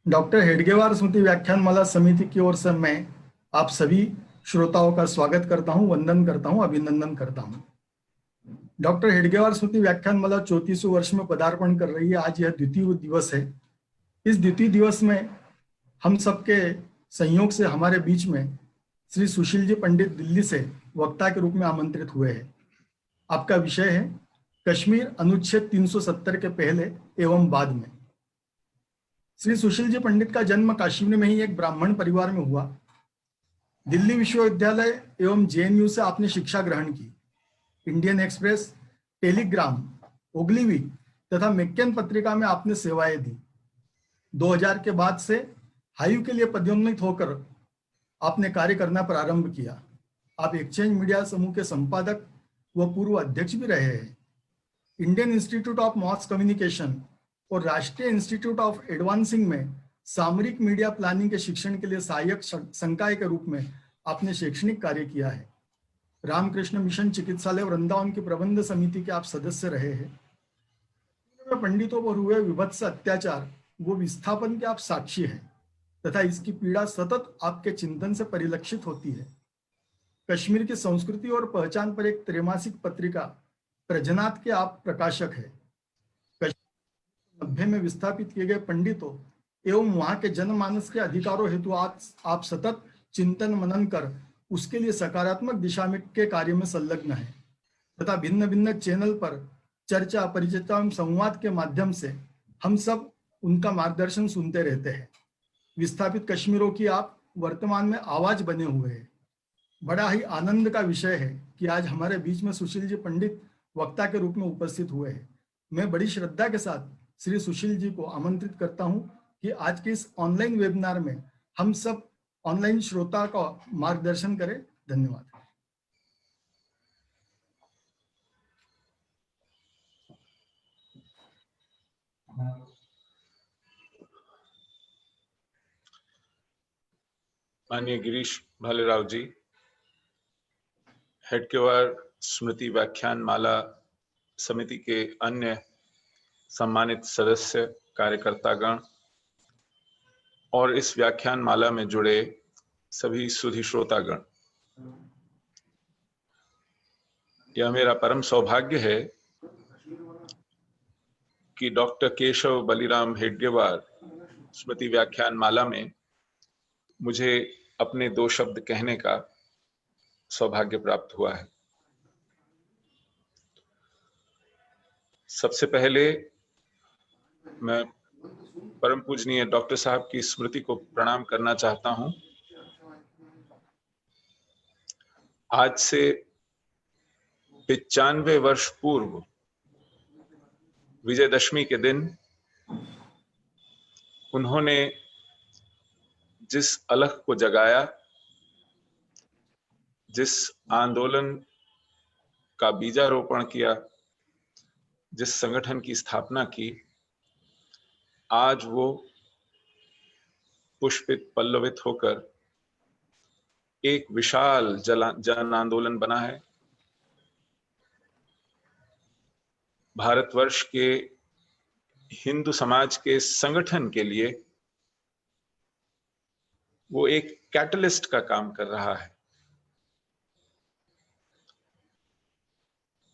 Doctor Hedgewar स्मृति व्याख्यानमाला समिति की ओर से मैं आप सभी श्रोताओं का स्वागत करता हूं, वंदन करता हूं, अभिनंदन करता हूं। डॉक्टर हेडगेवार स्मृति व्याख्यानमाला 34वें वर्ष में पदार्पण कर रही है। आज यह द्वितीय दिवस है। इस द्वितीय दिवस में हम सबके संयोग से हमारे बीच में श्री सुशील जी पंडित दिल्ली से वक्ता के रूप में आमंत्रित हुए हैं। आपका विषय है कश्मीर अनुच्छेद 370 के पहले एवं बाद में। श्री सुशील जी पंडित का जन्म कश्मीर में ही एक ब्राह्मण परिवार में हुआ। दिल्ली विश्वविद्यालय एवं जेएनयू से आपने शिक्षा ग्रहण की। इंडियन एक्सप्रेस, टेलीग्राम, ओग्लिवी तथा मैक्केन पत्रिका में आपने सेवाएं दी। 2000 के बाद से हाइव के लिए पदोन्नत होकर आपने कार्य करना प्रारंभ किया। आप एक्सचेंज मीडिया समूह के संपादक व पूर्व अध्यक्ष भी रहे हैं। Indian institute of mass communication और राष्ट्रीय इंस्टीट्यूट ऑफ एडवांसिंग में सामरिक मीडिया प्लानिंग के शिक्षण के लिए सहायक संकाय के रूप में आपने शैक्षणिक कार्य किया है। रामकृष्ण मिशन चिकित्सालय वृंदावन की प्रबंध समिति के आप सदस्य रहे हैं। पंडितों पर हुए विभत्स अत्याचार वो विस्थापन के आप साक्षी हैं तथा इसकी पीड़ा सतत आपके चिंतन से परिलक्षित होती है। कश्मीर की संस्कृति और पहचान पर एक त्रैमासिक पत्रिका प्रजनात के आप प्रकाशक है। 90 में विस्थापित किए गए पंडितों एवं वहां के जनमानस के अधिकारों हेतु आप सतत चिंतन मनन कर उसके लिए सकारात्मक दिशा में के कार्य में संलग्न है तथा भिन्न भिन्न चैनल पर चर्चा, परिचर्चा एवं संवाद के माध्यम से हम सब उनका मार्गदर्शन सुनते रहते हैं। विस्थापित कश्मीरों की आप वर्तमान में आवाज बने हुए हैं। बड़ा ही आनंद का विषय है कि आज हमारे बीच में सुशील जी पंडित वक्ता के रूप में उपस्थित हुए हैं। मैं बड़ी श्रद्धा के साथ श्री सुशील जी को आमंत्रित करता हूं कि आज के इस ऑनलाइन वेबिनार में हम सब ऑनलाइन श्रोता का मार्गदर्शन करें। धन्यवाद। माननीय गिरीश भालेराव जी, हेडगेवार स्मृति व्याख्यान माला समिति के अन्य सम्मानित सदस्य, कार्यकर्तागण और इस व्याख्यान माला में जुड़े सभी सुधी श्रोतागण, यह मेरा परम सौभाग्य है कि डॉक्टर केशव बलिराम हेडगेवार स्मृति व्याख्यान माला में मुझे अपने 2 शब्द कहने का सौभाग्य प्राप्त हुआ है। सबसे पहले मैं परम पूजनीय डॉक्टर साहब की स्मृति को प्रणाम करना चाहता हूं। आज से 95 वर्ष पूर्व विजयदशमी के दिन उन्होंने जिस अलख को जगाया, जिस आंदोलन का बीजारोपण किया, जिस संगठन की स्थापना की, आज वो पुष्पित पल्लवित होकर एक विशाल जन आंदोलन बना है। भारतवर्ष के हिंदू समाज के संगठन के लिए वो एक कैटलिस्ट का काम कर रहा है।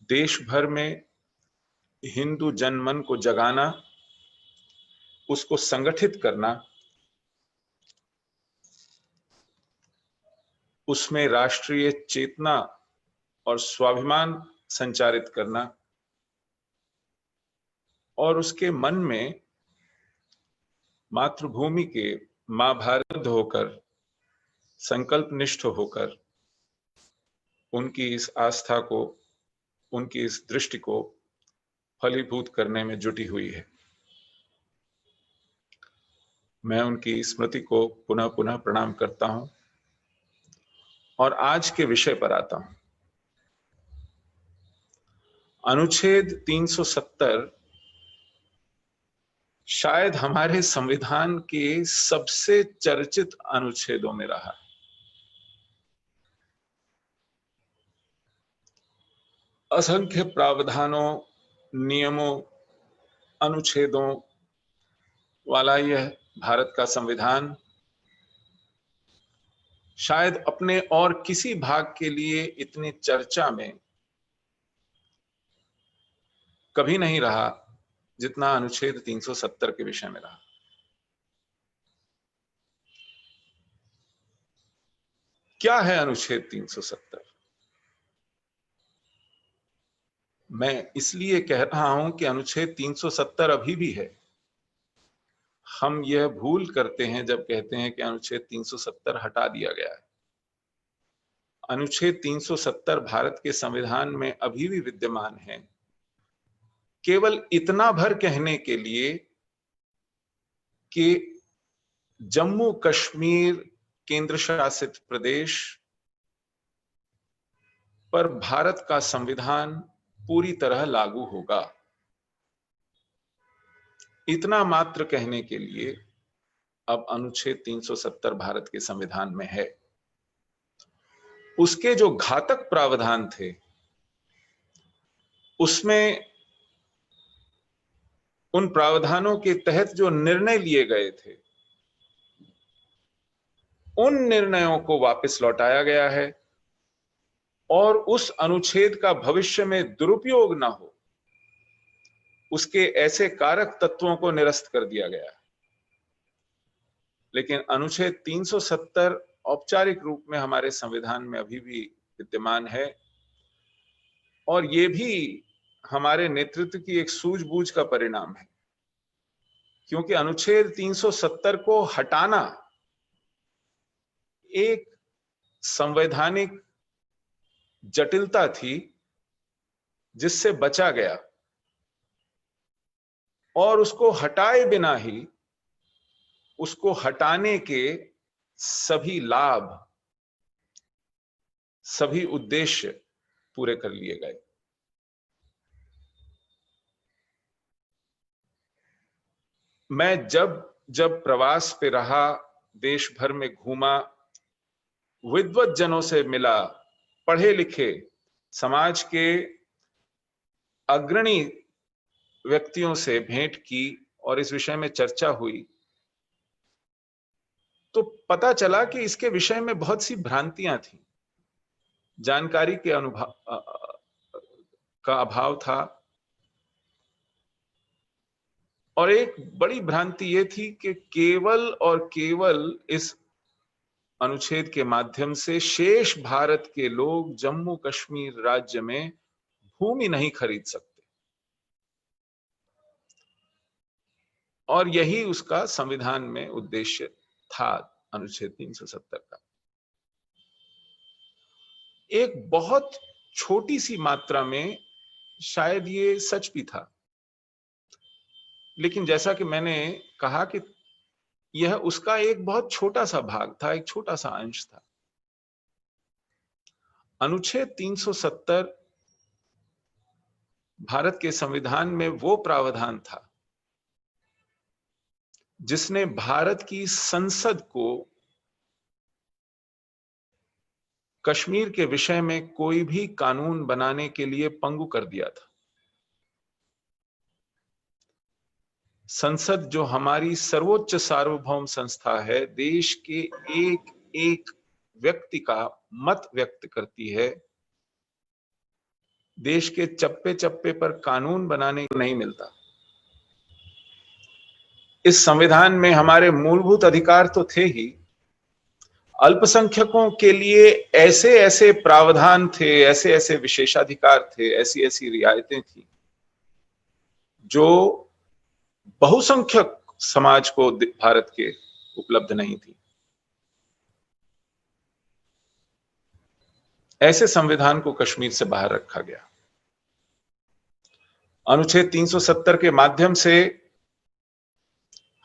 देश भर में हिंदू जनमन को जगाना, उसको संगठित करना, उसमें राष्ट्रीय चेतना और स्वाभिमान संचारित करना और उसके मन में मातृभूमि के मां भारत होकर, संकल्पनिष्ठ होकर उनकी इस आस्था को, उनकी इस दृष्टि को फलीभूत करने में जुटी हुई है। मैं उनकी स्मृति को पुनः पुनः प्रणाम करता हूं और आज के विषय पर आता हूं। अनुच्छेद 370 शायद हमारे संविधान के सबसे चर्चित अनुच्छेदों में रहा है। असंख्य प्रावधानों, नियमों, अनुच्छेदों वाला यह भारत का संविधान शायद अपने और किसी भाग के लिए इतनी चर्चा में कभी नहीं रहा जितना अनुच्छेद 370 के विषय में रहा। क्या है अनुच्छेद 370? मैं इसलिए कह रहा हूं कि अनुच्छेद 370 अभी भी है। हम यह भूल करते हैं जब कहते हैं कि अनुच्छेद 370 हटा दिया गया है। अनुच्छेद 370 भारत के संविधान में अभी भी विद्यमान है, केवल इतना भर कहने के लिए कि जम्मू कश्मीर केंद्र शासित प्रदेश पर भारत का संविधान पूरी तरह लागू होगा। इतना मात्र कहने के लिए अब अनुच्छेद 370 भारत के संविधान में है। उसके जो घातक प्रावधान थे उसमें उन प्रावधानों के तहत जो निर्णय लिए गए थे उन निर्णयों को वापस लौटाया गया है और उस अनुच्छेद का भविष्य में दुरुपयोग ना हो उसके ऐसे कारक तत्वों को निरस्त कर दिया गया है। लेकिन अनुच्छेद 370 औपचारिक रूप में हमारे संविधान में अभी भी विद्यमान है और ये भी हमारे नेतृत्व की एक सूझबूझ का परिणाम है, क्योंकि अनुच्छेद 370 को हटाना एक संवैधानिक जटिलता थी जिससे बचा गया और उसको हटाए बिना ही उसको हटाने के सभी लाभ, सभी उद्देश्य पूरे कर लिए गए। मैं जब प्रवास पे रहा, देश भर में घूमा, विद्वत जनों से मिला, पढ़े लिखे समाज के अग्रणी व्यक्तियों से भेंट की और इस विषय में चर्चा हुई, तो पता चला कि इसके विषय में बहुत सी भ्रांतियां थी, जानकारी के का अभाव था और एक बड़ी भ्रांति ये थी कि केवल और केवल इस अनुच्छेद के माध्यम से शेष भारत के लोग जम्मू कश्मीर राज्य में भूमि नहीं खरीद सकते और यही उसका संविधान में उद्देश्य था। अनुच्छेद 370 का एक बहुत छोटी सी मात्रा में शायद ये सच भी था, लेकिन जैसा कि मैंने कहा कि यह उसका एक बहुत छोटा सा भाग था, एक छोटा सा अंश था। अनुच्छेद 370 भारत के संविधान में वो प्रावधान था जिसने भारत की संसद को कश्मीर के विषय में कोई भी कानून बनाने के लिए पंगु कर दिया था। संसद जो हमारी सर्वोच्च सार्वभौम संस्था है, देश के एक एक व्यक्ति का मत व्यक्त करती है, देश के चप्पे चप्पे पर कानून बनाने को नहीं मिलता। इस संविधान में हमारे मूलभूत अधिकार तो थे ही, अल्पसंख्यकों के लिए ऐसे ऐसे प्रावधान थे, ऐसे ऐसे विशेषाधिकार थे, ऐसी ऐसी रियायतें थी जो बहुसंख्यक समाज को भारत के उपलब्ध नहीं थी। ऐसे संविधान को कश्मीर से बाहर रखा गया। अनुच्छेद 370 के माध्यम से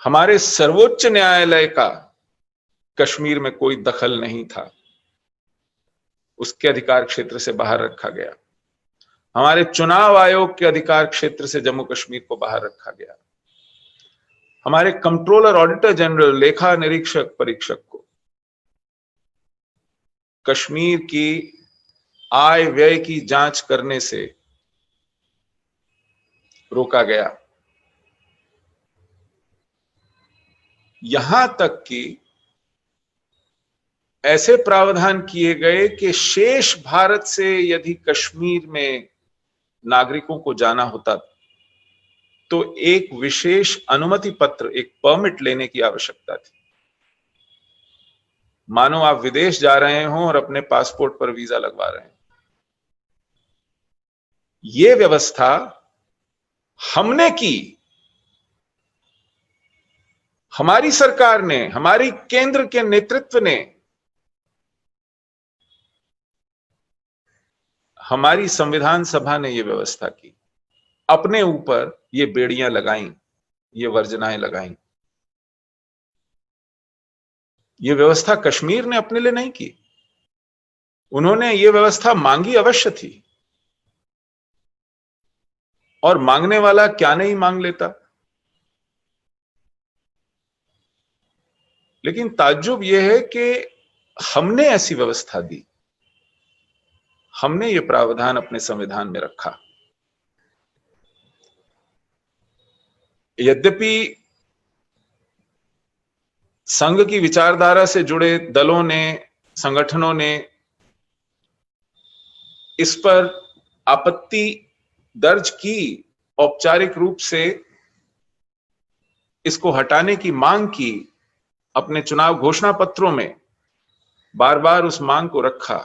हमारे सर्वोच्च न्यायालय का कश्मीर में कोई दखल नहीं था, उसके अधिकार क्षेत्र से बाहर रखा गया। हमारे चुनाव आयोग के अधिकार क्षेत्र से जम्मू कश्मीर को बाहर रखा गया। हमारे कंट्रोलर, ऑडिटर जनरल, लेखा निरीक्षक, परीक्षक को कश्मीर की आय व्यय की जांच करने से रोका गया। यहां तक कि ऐसे प्रावधान किए गए कि शेष भारत से यदि कश्मीर में नागरिकों को जाना होता तो एक विशेष अनुमति पत्र, एक परमिट लेने की आवश्यकता थी। मानो आप विदेश जा रहे हो और अपने पासपोर्ट पर वीजा लगवा रहे हैं। यह व्यवस्था हमने की, हमारी सरकार ने, हमारी केंद्र के नेतृत्व ने, हमारी संविधान सभा ने यह व्यवस्था की, अपने ऊपर ये बेड़ियां लगाई, ये वर्जनाएं लगाई। ये व्यवस्था कश्मीर ने अपने लिए नहीं की, उन्होंने ये व्यवस्था मांगी अवश्य थी, और मांगने वाला क्या नहीं मांग लेता। लेकिन ताज्जुब यह है कि हमने ऐसी व्यवस्था दी, हमने ये प्रावधान अपने संविधान में रखा। यद्यपि संघ की विचारधारा से जुड़े दलों ने, संगठनों ने इस पर आपत्ति दर्ज की, औपचारिक रूप से इसको हटाने की मांग की, अपने चुनाव घोषणा पत्रों में बार बार उस मांग को रखा,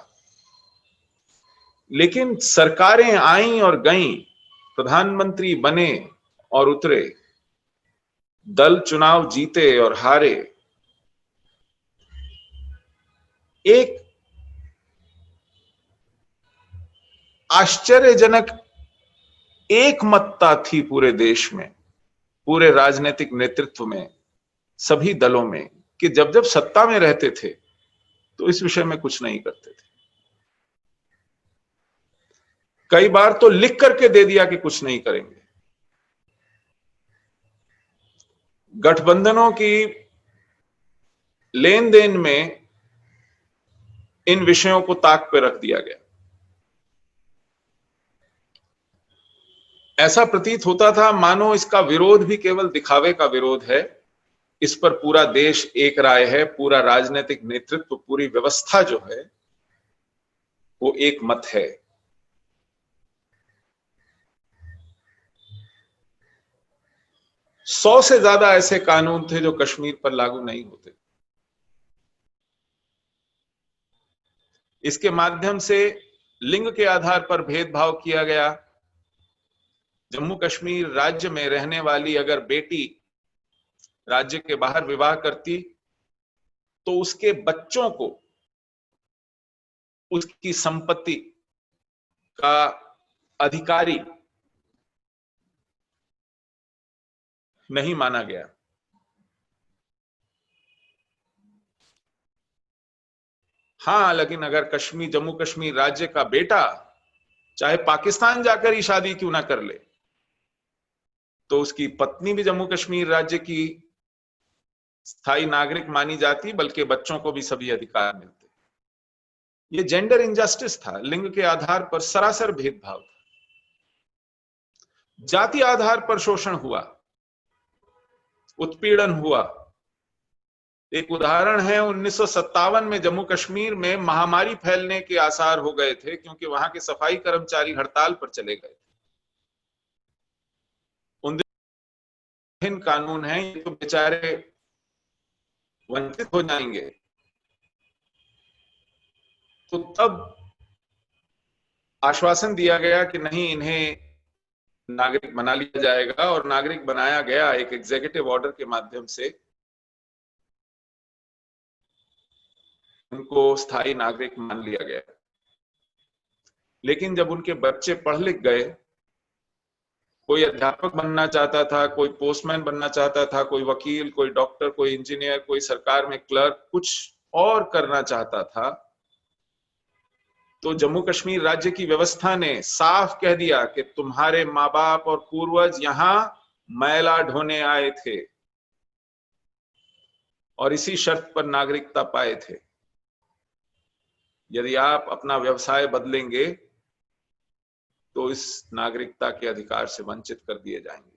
लेकिन सरकारें आईं और गईं, प्रधानमंत्री बने और उतरे, दल चुनाव जीते और हारे। एक आश्चर्यजनक एकमतता थी पूरे देश में, पूरे राजनीतिक नेतृत्व में, सभी दलों में, कि जब जब सत्ता में रहते थे तो इस विषय में कुछ नहीं करते थे। कई बार तो लिख करके दे दिया कि कुछ नहीं करेंगे। गठबंधनों की लेन देन में इन विषयों को ताक पर रख दिया गया। ऐसा प्रतीत होता था मानो इसका विरोध भी केवल दिखावे का विरोध है, इस पर पूरा देश एक राय है, पूरा राजनीतिक नेतृत्व, पूरी व्यवस्था जो है वो एक मत है। सौ से ज्यादा ऐसे कानून थे जो कश्मीर पर लागू नहीं होते। इसके माध्यम से लिंग के आधार पर भेदभाव किया गया। जम्मू कश्मीर राज्य में रहने वाली अगर बेटी राज्य के बाहर विवाह करती तो उसके बच्चों को उसकी संपत्ति का अधिकारी नहीं माना गया। हां, लेकिन अगर जम्मू कश्मीर राज्य का बेटा चाहे पाकिस्तान जाकर ही शादी क्यों ना कर ले, तो उसकी पत्नी भी जम्मू कश्मीर राज्य की स्थायी नागरिक मानी जाती, बल्कि बच्चों को भी सभी अधिकार मिलते। ये जेंडर इनजस्टिस था, लिंग के आधार पर सरासर भेदभाव था। जाति आधार पर शोषण हुआ, उत्पीड़न हुआ। एक उदाहरण है, 1957 में जम्मू कश्मीर में महामारी फैलने के आसार हो गए थे, क्योंकि वहां के सफाई कर्मचारी हड़ताल पर चले गए थे। उन दिन कानून है, ये तो बेचारे वंचित हो जाएंगे। तो तब आश्वासन दिया गया कि नहीं, इन्हें नागरिक बना लिया जाएगा, और नागरिक बनाया गया। एक एग्जीक्यूटिव ऑर्डर के माध्यम से उनको स्थायी नागरिक मान लिया गया। लेकिन जब उनके बच्चे पढ़ लिख गए, कोई अध्यापक बनना चाहता था, कोई पोस्टमैन बनना चाहता था, कोई वकील, कोई डॉक्टर, कोई इंजीनियर, कोई सरकार में क्लर्क, कुछ और करना चाहता था, तो जम्मू कश्मीर राज्य की व्यवस्था ने साफ कह दिया कि तुम्हारे माँ बाप और पूर्वज यहां मैला ढोने आए थे और इसी शर्त पर नागरिकता पाए थे। यदि आप अपना व्यवसाय बदलेंगे तो इस नागरिकता के अधिकार से वंचित कर दिए जाएंगे।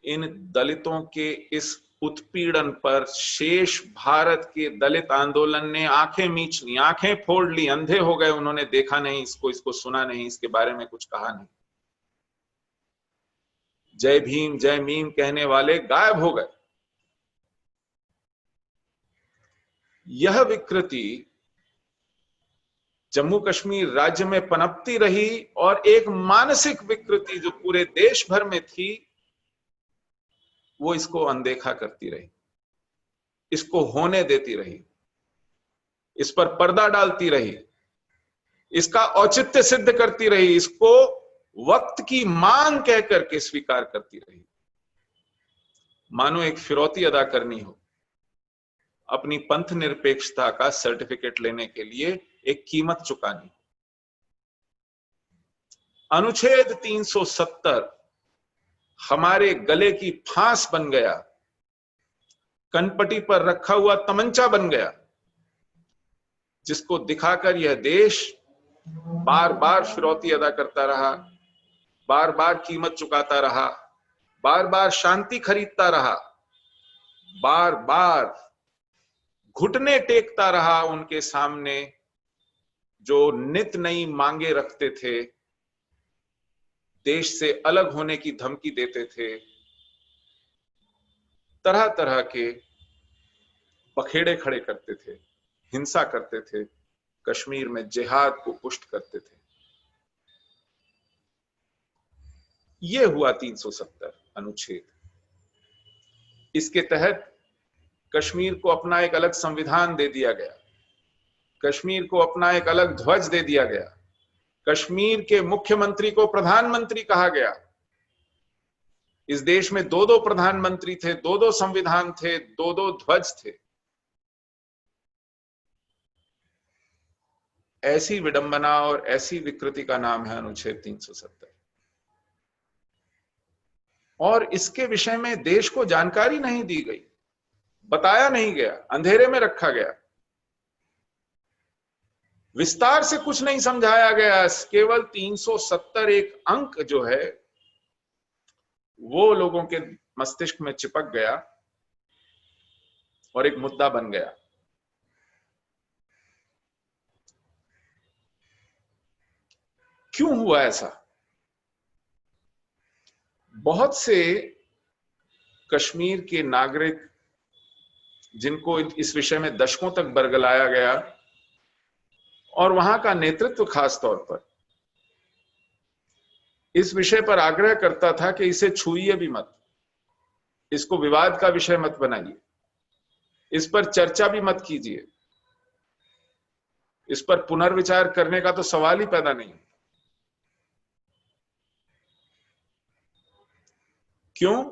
इन दलितों के इस उत्पीड़न पर शेष भारत के दलित आंदोलन ने आंखें मीच ली, आंखें फोड़ ली, अंधे हो गए। उन्होंने देखा नहीं इसको सुना नहीं, इसके बारे में कुछ कहा नहीं। जय भीम जय मीम कहने वाले गायब हो गए। यह विकृति जम्मू कश्मीर राज्य में पनपती रही और एक मानसिक विकृति जो पूरे देश भर में थी, वो इसको अनदेखा करती रही, इसको होने देती रही, इस पर पर्दा डालती रही, इसका औचित्य सिद्ध करती रही, इसको वक्त की मांग कह करके स्वीकार करती रही। मानो एक फिरौती अदा करनी हो, अपनी पंथ निरपेक्षता का सर्टिफिकेट लेने के लिए एक कीमत चुकानी। अनुच्छेद 370 हमारे गले की फांस बन गया, कनपटी पर रखा हुआ तमंचा बन गया, जिसको दिखाकर यह देश बार बार फिरौती अदा करता रहा, बार बार कीमत चुकाता रहा, बार बार शांति खरीदता रहा, बार बार घुटने टेकता रहा उनके सामने जो नित नई मांगे रखते थे, देश से अलग होने की धमकी देते थे, तरह तरह के पखेड़े खड़े करते थे, हिंसा करते थे, कश्मीर में जिहाद को पुष्ट करते थे। यह हुआ 370 अनुच्छेद। इसके तहत कश्मीर को अपना एक अलग संविधान दे दिया गया, कश्मीर को अपना एक अलग ध्वज दे दिया गया, कश्मीर के मुख्यमंत्री को प्रधानमंत्री कहा गया। इस देश में 2-2 प्रधानमंत्री थे, 2-2 संविधान थे, 2-2 ध्वज थे। ऐसी विडंबना और ऐसी विकृति का नाम है अनुच्छेद 370। और इसके विषय में देश को जानकारी नहीं दी गई, बताया नहीं गया, अंधेरे में रखा गया, विस्तार से कुछ नहीं समझाया गया। केवल 370 एक अंक जो है वो लोगों के मस्तिष्क में चिपक गया और एक मुद्दा बन गया। क्यों हुआ ऐसा? बहुत से कश्मीर के नागरिक जिनको इस विषय में दशकों तक बरगलाया गया और वहां का नेतृत्व खास तौर पर इस विषय पर आग्रह करता था कि इसे छूइए भी मत, इसको विवाद का विषय मत बनाइए, इस पर चर्चा भी मत कीजिए, इस पर पुनर्विचार करने का तो सवाल ही पैदा नहीं। क्यों?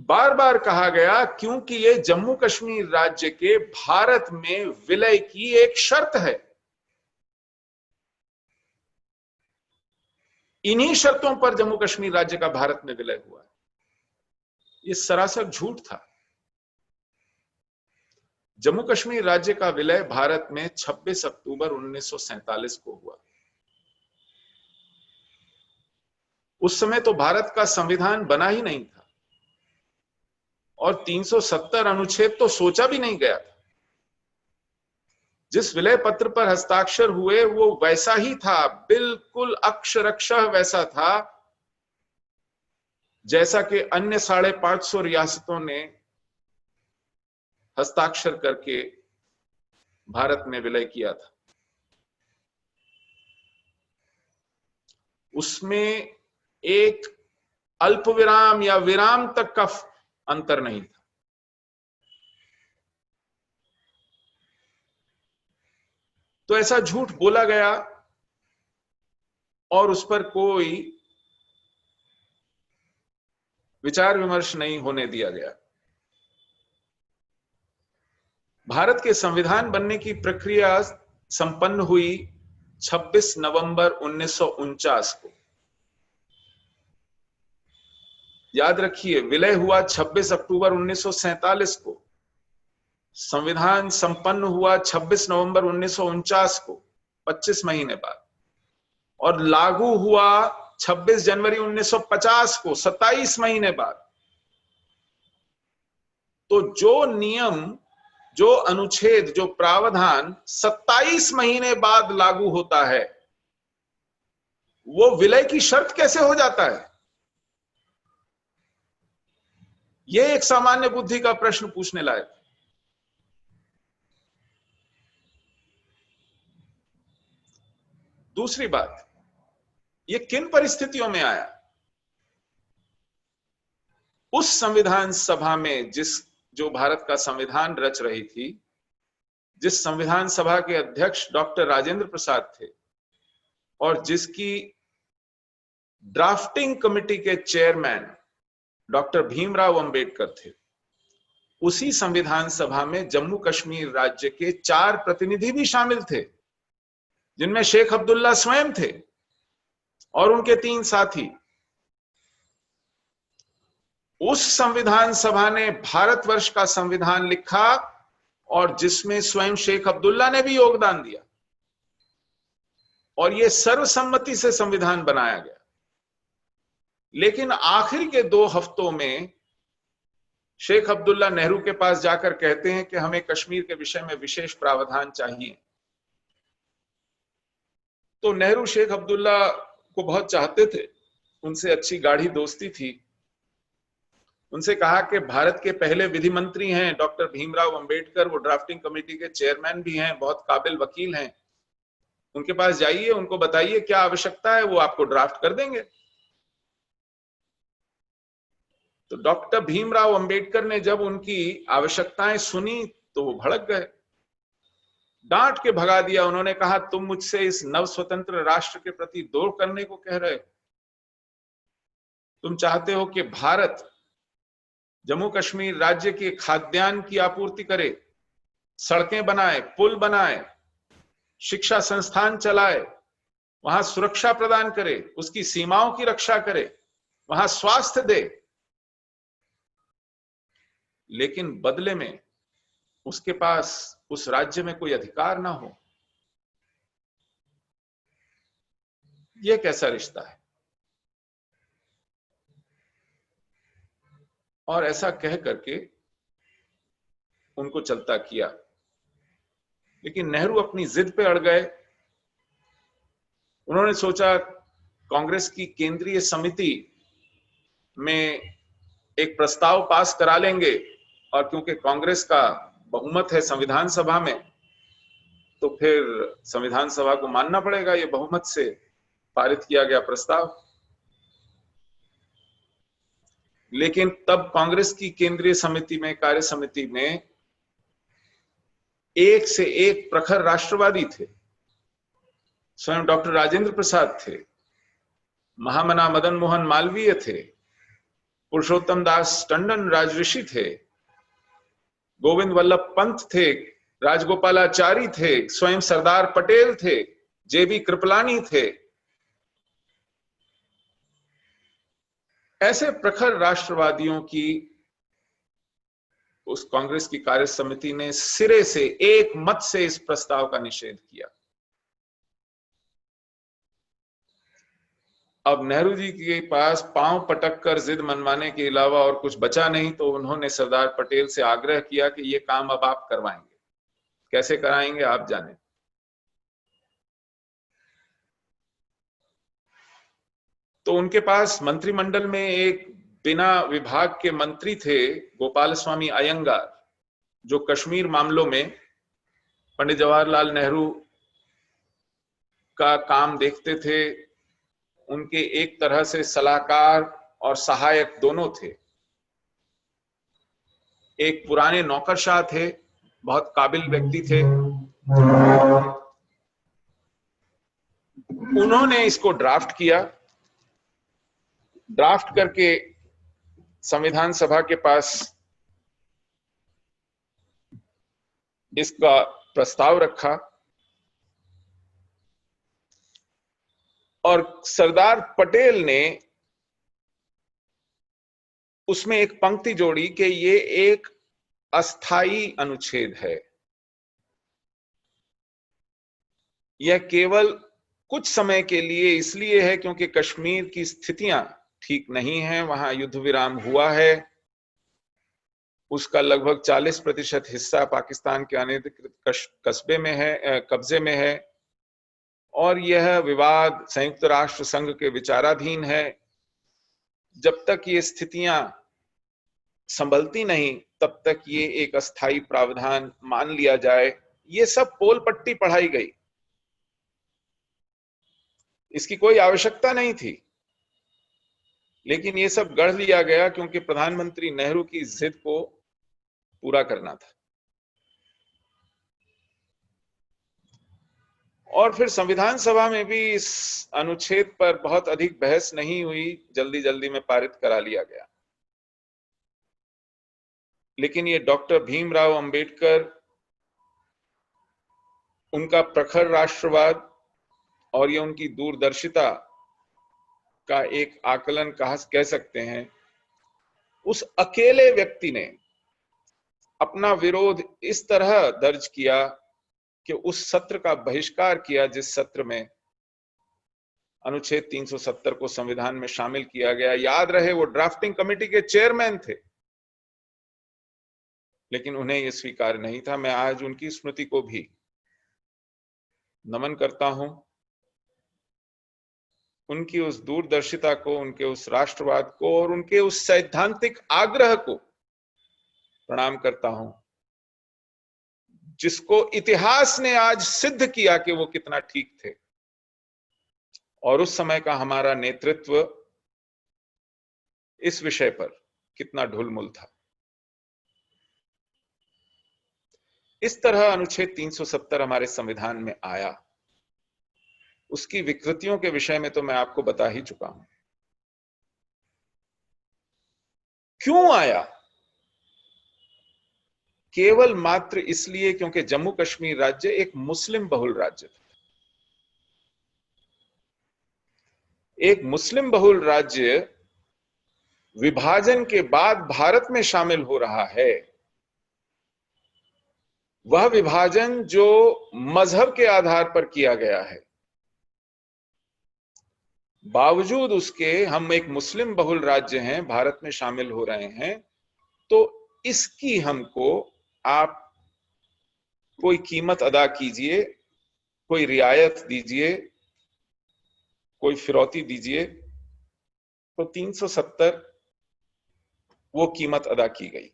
बार बार कहा गया क्योंकि ये जम्मू कश्मीर राज्य के भारत में विलय की एक शर्त है। इन्हीं शर्तों पर जम्मू कश्मीर राज्य का भारत में विलय हुआ है। ये सरासर झूठ था। जम्मू कश्मीर राज्य का विलय भारत में 26 अक्टूबर 1947 को हुआ। उस समय तो भारत का संविधान बना ही नहीं था और 370 अनुच्छेद तो सोचा भी नहीं गया था। जिस विलय पत्र पर हस्ताक्षर हुए वो वैसा ही था, बिल्कुल अक्षरशः वैसा था जैसा कि अन्य 550 रियासतों ने हस्ताक्षर करके भारत में विलय किया था। उसमें एक अल्प विराम या विराम तक का अंतर नहीं था। तो ऐसा झूठ बोला गया और उस पर कोई विचार विमर्श नहीं होने दिया गया। भारत के संविधान बनने की प्रक्रिया संपन्न हुई 26 नवंबर 1949 को। याद रखिए, विलय हुआ 26 अक्टूबर 1947 को, संविधान संपन्न हुआ 26 नवंबर 1949 को, 25 महीने बाद, और लागू हुआ 26 जनवरी 1950 को, 27 महीने बाद। तो जो नियम, जो अनुच्छेद, जो प्रावधान 27 महीने बाद लागू होता है, वो विलय की शर्त कैसे हो जाता है? यह एक सामान्य बुद्धि का प्रश्न पूछने लायक। दूसरी बात, यह किन परिस्थितियों में आया? उस संविधान सभा में जो भारत का संविधान रच रही थी, जिस संविधान सभा के अध्यक्ष डॉक्टर राजेंद्र प्रसाद थे और जिसकी ड्राफ्टिंग कमेटी के चेयरमैन डॉक्टर भीमराव अंबेडकर थे, उसी संविधान सभा में जम्मू कश्मीर राज्य के 4 प्रतिनिधि भी शामिल थे, जिनमें शेख अब्दुल्ला स्वयं थे और उनके 3 साथी। उस संविधान सभा ने भारतवर्ष का संविधान लिखा और जिसमें स्वयं शेख अब्दुल्ला ने भी योगदान दिया, और यह सर्वसम्मति से संविधान बनाया गया। लेकिन आखिर के 2 हफ्तों में शेख अब्दुल्ला नेहरू के पास जाकर कहते हैं कि हमें कश्मीर के विषय में विशेष प्रावधान चाहिए। तो नेहरू शेख अब्दुल्ला को बहुत चाहते थे, उनसे अच्छी गाढ़ी दोस्ती थी। उनसे कहा कि भारत के पहले विधि मंत्री हैं डॉक्टर भीमराव अंबेडकर, वो ड्राफ्टिंग कमेटी के चेयरमैन भी हैं, बहुत काबिल वकील हैं, उनके पास जाइए, उनको बताइए क्या आवश्यकता है, वो आपको ड्राफ्ट कर देंगे। तो डॉक्टर भीमराव अंबेडकर ने जब उनकी आवश्यकताएं सुनी तो वो भड़क गए, डांट के भगा दिया। उन्होंने कहा, तुम मुझसे इस नव स्वतंत्र राष्ट्र के प्रति द्रोह करने को कह रहे हो? तुम चाहते हो कि भारत जम्मू कश्मीर राज्य के खाद्यान्न की आपूर्ति करे, सड़कें बनाए, पुल बनाए, शिक्षा संस्थान चलाए, वहां सुरक्षा प्रदान करे, उसकी सीमाओं की रक्षा करे, वहां स्वास्थ्य दे, लेकिन बदले में उसके पास उस राज्य में कोई अधिकार ना हो? यह कैसा रिश्ता है? और ऐसा कह करके उनको चलता किया। लेकिन नेहरू अपनी जिद पे अड़ गए। उन्होंने सोचा कांग्रेस की केंद्रीय समिति में एक प्रस्ताव पास करा लेंगे, और क्योंकि कांग्रेस का बहुमत है संविधान सभा में, तो फिर संविधान सभा को मानना पड़ेगा ये बहुमत से पारित किया गया प्रस्ताव। लेकिन तब कांग्रेस की केंद्रीय समिति में, कार्य समिति में, एक से एक प्रखर राष्ट्रवादी थे। स्वयं डॉक्टर राजेंद्र प्रसाद थे, महामना मदन मोहन मालवीय थे, पुरुषोत्तम दास टंडन राजऋषि थे, गोविंद वल्लभ पंत थे, राजगोपालाचारी थे, स्वयं सरदार पटेल थे, जेबी कृपलानी थे। ऐसे प्रखर राष्ट्रवादियों की उस कांग्रेस की कार्य समिति ने सिरे से एक मत से इस प्रस्ताव का निषेध किया। अब नेहरू जी के पास पांव पटक कर जिद मनवाने के अलावा और कुछ बचा नहीं, तो उन्होंने सरदार पटेल से आग्रह किया कि ये काम अब आप करवाएंगे। कैसे कराएंगे आप जाने। तो उनके पास मंत्रिमंडल में एक बिना विभाग के मंत्री थे, गोपाल स्वामी अयंगार, जो कश्मीर मामलों में पंडित जवाहरलाल नेहरू का काम देखते थे। उनके एक तरह से सलाहकार और सहायक दोनों थे। एक पुराने नौकरशाह थे, बहुत काबिल व्यक्ति थे। उन्होंने इसको ड्राफ्ट किया। ड्राफ्ट करके संविधान सभा के पास इसका प्रस्ताव रखा और सरदार पटेल ने उसमें एक पंक्ति जोड़ी कि ये एक अस्थाई अनुच्छेद है, यह केवल कुछ समय के लिए इसलिए है क्योंकि कश्मीर की स्थितियां ठीक नहीं हैं, वहां युद्ध विराम हुआ है, उसका लगभग 40% हिस्सा पाकिस्तान के अनधिकृत कस्बे में है, कब्जे में है, और यह विवाद संयुक्त राष्ट्र संघ के विचाराधीन है। जब तक ये स्थितियां संभलती नहीं तब तक ये एक अस्थायी प्रावधान मान लिया जाए, ये सब पोल पट्टी पढ़ाई गई, इसकी कोई आवश्यकता नहीं थी, लेकिन ये सब गढ़ लिया गया क्योंकि प्रधानमंत्री नेहरू की जिद को पूरा करना था। और फिर संविधान सभा में भी इस अनुच्छेद पर बहुत अधिक बहस नहीं हुई, जल्दी जल्दी में पारित करा लिया गया। लेकिन ये डॉक्टर भीमराव अंबेडकर, उनका प्रखर राष्ट्रवाद और ये उनकी दूरदर्शिता का एक आकलन कह सकते हैं, उस अकेले व्यक्ति ने अपना विरोध इस तरह दर्ज किया कि उस सत्र का बहिष्कार किया जिस सत्र में अनुच्छेद 370 को संविधान में शामिल किया गया। याद रहे वो ड्राफ्टिंग कमेटी के चेयरमैन थे, लेकिन उन्हें यह स्वीकार नहीं था। मैं आज उनकी स्मृति को भी नमन करता हूं, उनकी उस दूरदर्शिता को, उनके उस राष्ट्रवाद को और उनके उस सैद्धांतिक आग्रह को प्रणाम करता हूं, जिसको इतिहास ने आज सिद्ध किया कि वो कितना ठीक थे। और उस समय का हमारा नेतृत्व इस विषय पर कितना ढुलमुल था। इस तरह अनुच्छेद 370 हमारे संविधान में आया। उसकी विकृतियों के विषय में तो मैं आपको बता ही चुका हूं। क्यों आया? केवल मात्र इसलिए क्योंकि जम्मू कश्मीर राज्य एक मुस्लिम बहुल राज्य था। एक मुस्लिम बहुल राज्य विभाजन के बाद भारत में शामिल हो रहा है। वह विभाजन जो मजहब के आधार पर किया गया है, बावजूद उसके हम एक मुस्लिम बहुल राज्य हैं, भारत में शामिल हो रहे हैं, तो इसकी हमको आप कोई कीमत अदा कीजिए, कोई रियायत दीजिए, कोई फिरौती दीजिए। तो 370 वो कीमत अदा की गई,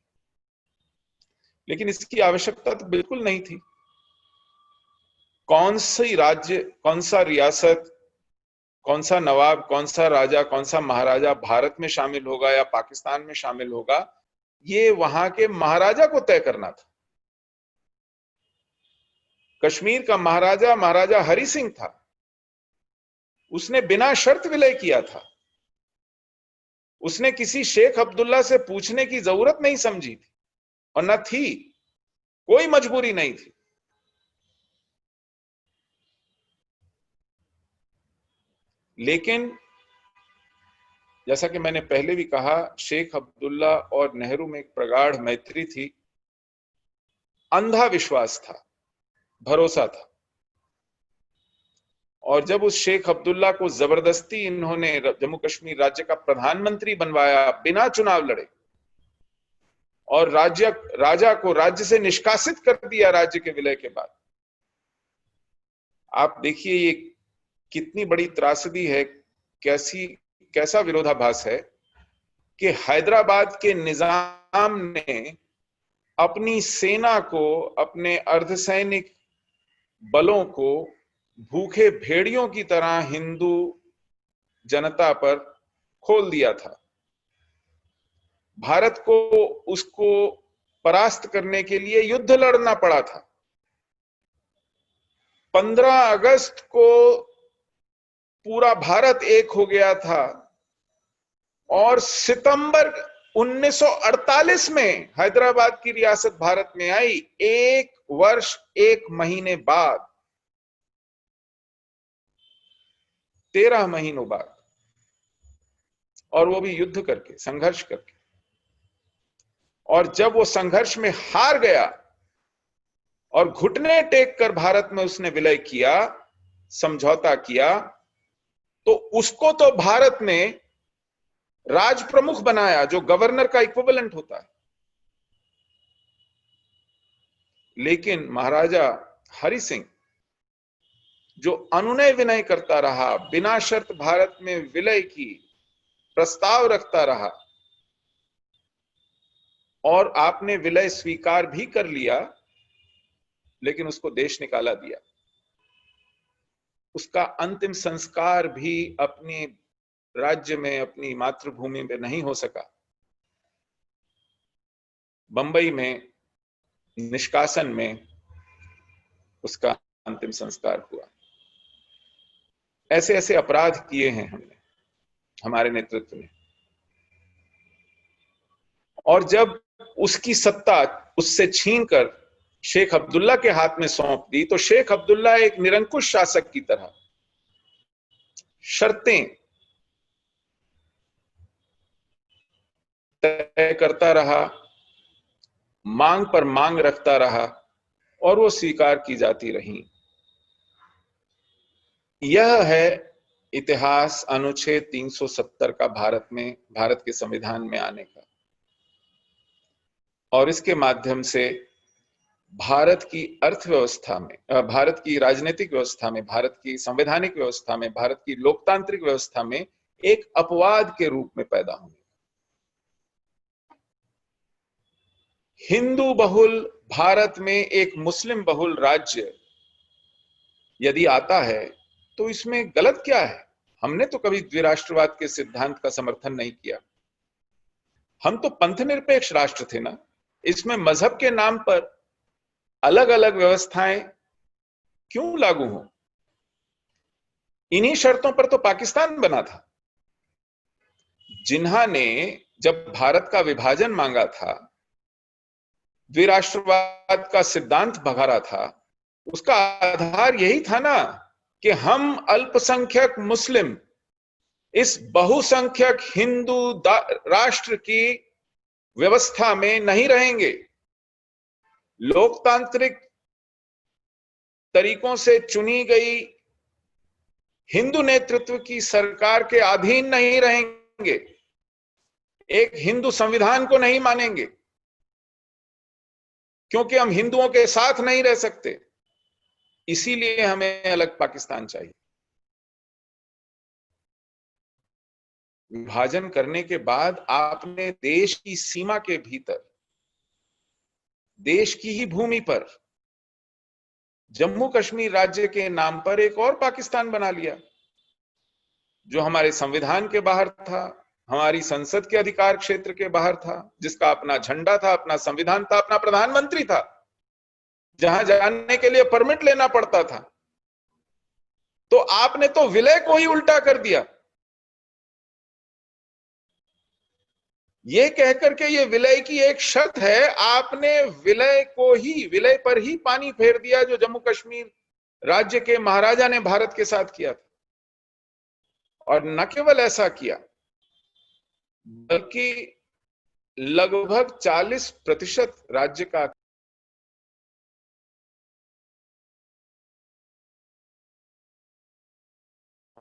लेकिन इसकी आवश्यकता तो बिल्कुल नहीं थी। कौन सी राज्य, कौन सा रियासत, कौन सा नवाब, कौन सा राजा, कौन सा महाराजा भारत में शामिल होगा या पाकिस्तान में शामिल होगा, ये वहां के महाराजा को तय करना था। कश्मीर का महाराजा महाराजा हरि सिंह था, उसने बिना शर्त विलय किया था। उसने किसी शेख अब्दुल्ला से पूछने की जरूरत नहीं समझी थी, और न थी, कोई मजबूरी नहीं थी। लेकिन जैसा कि मैंने पहले भी कहा, शेख अब्दुल्ला और नेहरू में एक प्रगाढ़ मैत्री थी, अंधा विश्वास था, भरोसा था। और जब उस शेख अब्दुल्ला को जबरदस्ती इन्होंने जम्मू कश्मीर राज्य का प्रधानमंत्री बनवाया बिना चुनाव लड़े, और राजा को राज्य से निष्कासित कर दिया राज्य के विलय के बाद, आप देखिए ये कितनी बड़ी त्रासदी है, कैसा विरोधाभास है कि हैदराबाद के निजाम ने अपनी सेना को, अपने अर्धसैनिक बलों को भूखे भेड़ियों की तरह हिंदू जनता पर खोल दिया था। भारत को उसको परास्त करने के लिए युद्ध लड़ना पड़ा था। 15 अगस्त को पूरा भारत एक हो गया था, और सितंबर 1948 में हैदराबाद की रियासत भारत में आई, 1 वर्ष 1 महीने बाद, 13 महीनों बाद, और वो भी युद्ध करके, संघर्ष करके। और जब वो संघर्ष में हार गया और घुटने टेक कर भारत में उसने विलय किया, समझौता किया तो उसको तो भारत ने राज प्रमुख बनाया, जो गवर्नर का इक्विवेलेंट होता है। लेकिन महाराजा हरि सिंह जो अनुनय विनय करता रहा, बिना शर्त भारत में विलय की प्रस्ताव रखता रहा, और आपने विलय स्वीकार भी कर लिया, लेकिन उसको देश निकाला दिया। उसका अंतिम संस्कार भी अपने राज्य में, अपनी मातृभूमि में नहीं हो सका। बंबई में निष्कासन में उसका अंतिम संस्कार हुआ। ऐसे ऐसे अपराध किए हैं हमने, हमारे नेतृत्व में। और जब उसकी सत्ता उससे छीनकर शेख अब्दुल्ला के हाथ में सौंप दी, तो शेख अब्दुल्ला एक निरंकुश शासक की तरह शर्तें तय करता रहा, मांग पर मांग रखता रहा, और वो स्वीकार की जाती रही। यह है इतिहास अनुच्छेद 370 का भारत के संविधान में आने का। और इसके माध्यम से भारत की अर्थव्यवस्था में, भारत की राजनीतिक व्यवस्था में, भारत की संवैधानिक व्यवस्था में, भारत की लोकतांत्रिक व्यवस्था में एक अपवाद के रूप में पैदा होने। हिंदू बहुल भारत में एक मुस्लिम बहुल राज्य यदि आता है तो इसमें गलत क्या है? हमने तो कभी द्विराष्ट्रवाद के सिद्धांत का समर्थन नहीं किया। हम तो पंथ निरपेक्ष राष्ट्र थे ना। इसमें मजहब के नाम पर अलग अलग व्यवस्थाएं क्यों लागू हो? इन्हीं शर्तों पर तो पाकिस्तान बना था। जिन्होंने जब भारत का विभाजन मांगा था, द्विराष्ट्रवाद का सिद्धांत भगारा था, उसका आधार यही था ना कि हम अल्पसंख्यक मुस्लिम इस बहुसंख्यक हिंदू राष्ट्र की व्यवस्था में नहीं रहेंगे। लोकतांत्रिक तरीकों से चुनी गई हिंदू नेतृत्व की सरकार के अधीन नहीं रहेंगे, एक हिंदू संविधान को नहीं मानेंगे, क्योंकि हम हिंदुओं के साथ नहीं रह सकते। इसीलिए हमें अलग पाकिस्तान चाहिए। विभाजन करने के बाद आपने देश की सीमा के भीतर, देश की ही भूमि पर जम्मू कश्मीर राज्य के नाम पर एक और पाकिस्तान बना लिया, जो हमारे संविधान के बाहर था, हमारी संसद के अधिकार क्षेत्र के बाहर था, जिसका अपना झंडा था, अपना संविधान था, अपना प्रधानमंत्री था, जहां जाने के लिए परमिट लेना पड़ता था। तो आपने तो विलय को ही उल्टा कर दिया। ये कहकर के ये विलय की एक शर्त है, आपने विलय पर ही पानी फेर दिया, जो जम्मू कश्मीर राज्य के महाराजा ने भारत के साथ किया था। और न केवल ऐसा किया, बल्कि लगभग 40% राज्य का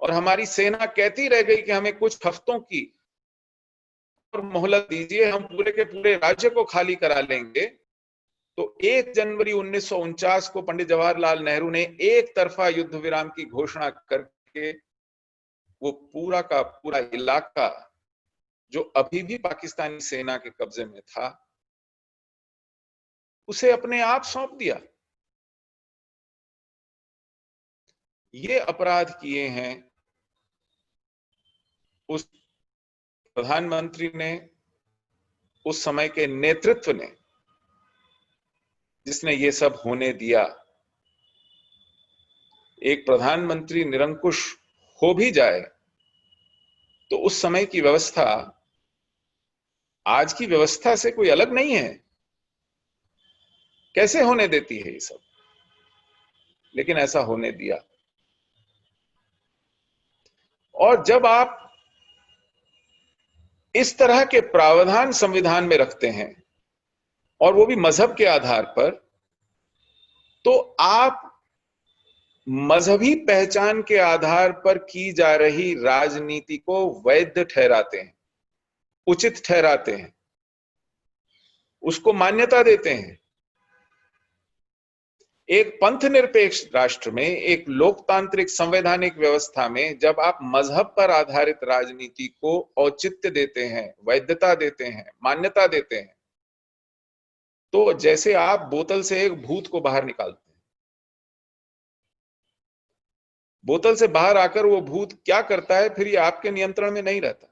और हमारी सेना कहती रह गई कि हमें कुछ हफ्तों की और मोहलत दीजिए, हम पूरे के पूरे राज्य को खाली करा लेंगे। तो 1 जनवरी 1949 को पंडित जवाहरलाल नेहरू ने एक तरफा युद्ध विराम की घोषणा करके वो पूरा का पूरा इलाका, जो अभी भी पाकिस्तानी सेना के कब्जे में था, उसे अपने आप सौंप दिया। ये अपराध किए हैं उस प्रधानमंत्री ने, उस समय के नेतृत्व ने, जिसने ये सब होने दिया। एक प्रधानमंत्री निरंकुश हो भी जाए तो उस समय की व्यवस्था आज की व्यवस्था से कोई अलग नहीं है। कैसे होने देती है ये सब? लेकिन ऐसा होने दिया। और जब आप इस तरह के प्रावधान संविधान में रखते हैं, और वो भी मजहब के आधार पर, तो आप मजहबी पहचान के आधार पर की जा रही राजनीति को वैध ठहराते हैं, उचित ठहराते हैं, उसको मान्यता देते हैं। एक पंथ निरपेक्ष राष्ट्र में, एक लोकतांत्रिक संवैधानिक व्यवस्था में जब आप मजहब पर आधारित राजनीति को औचित्य देते हैं, वैधता देते हैं, मान्यता देते हैं, तो जैसे आप बोतल से एक भूत को बाहर निकालते हैं। बोतल से बाहर आकर वो भूत क्या करता है फिर ये आपके नियंत्रण में नहीं रहता।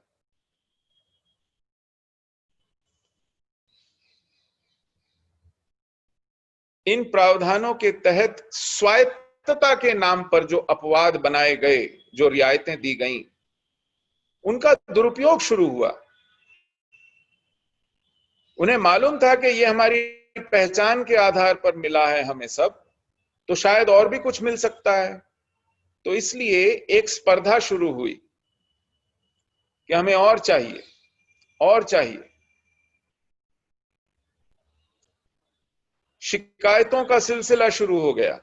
इन प्रावधानों के तहत स्वायत्तता के नाम पर जो अपवाद बनाए गए, जो रियायतें दी गईं, उनका दुरुपयोग शुरू हुआ। उन्हें मालूम था कि ये हमारी पहचान के आधार पर मिला है हमें सब, तो शायद और भी कुछ मिल सकता है। तो इसलिए एक स्पर्धा शुरू हुई कि हमें और चाहिए, और चाहिए। शिकायतों का सिलसिला शुरू हो गया।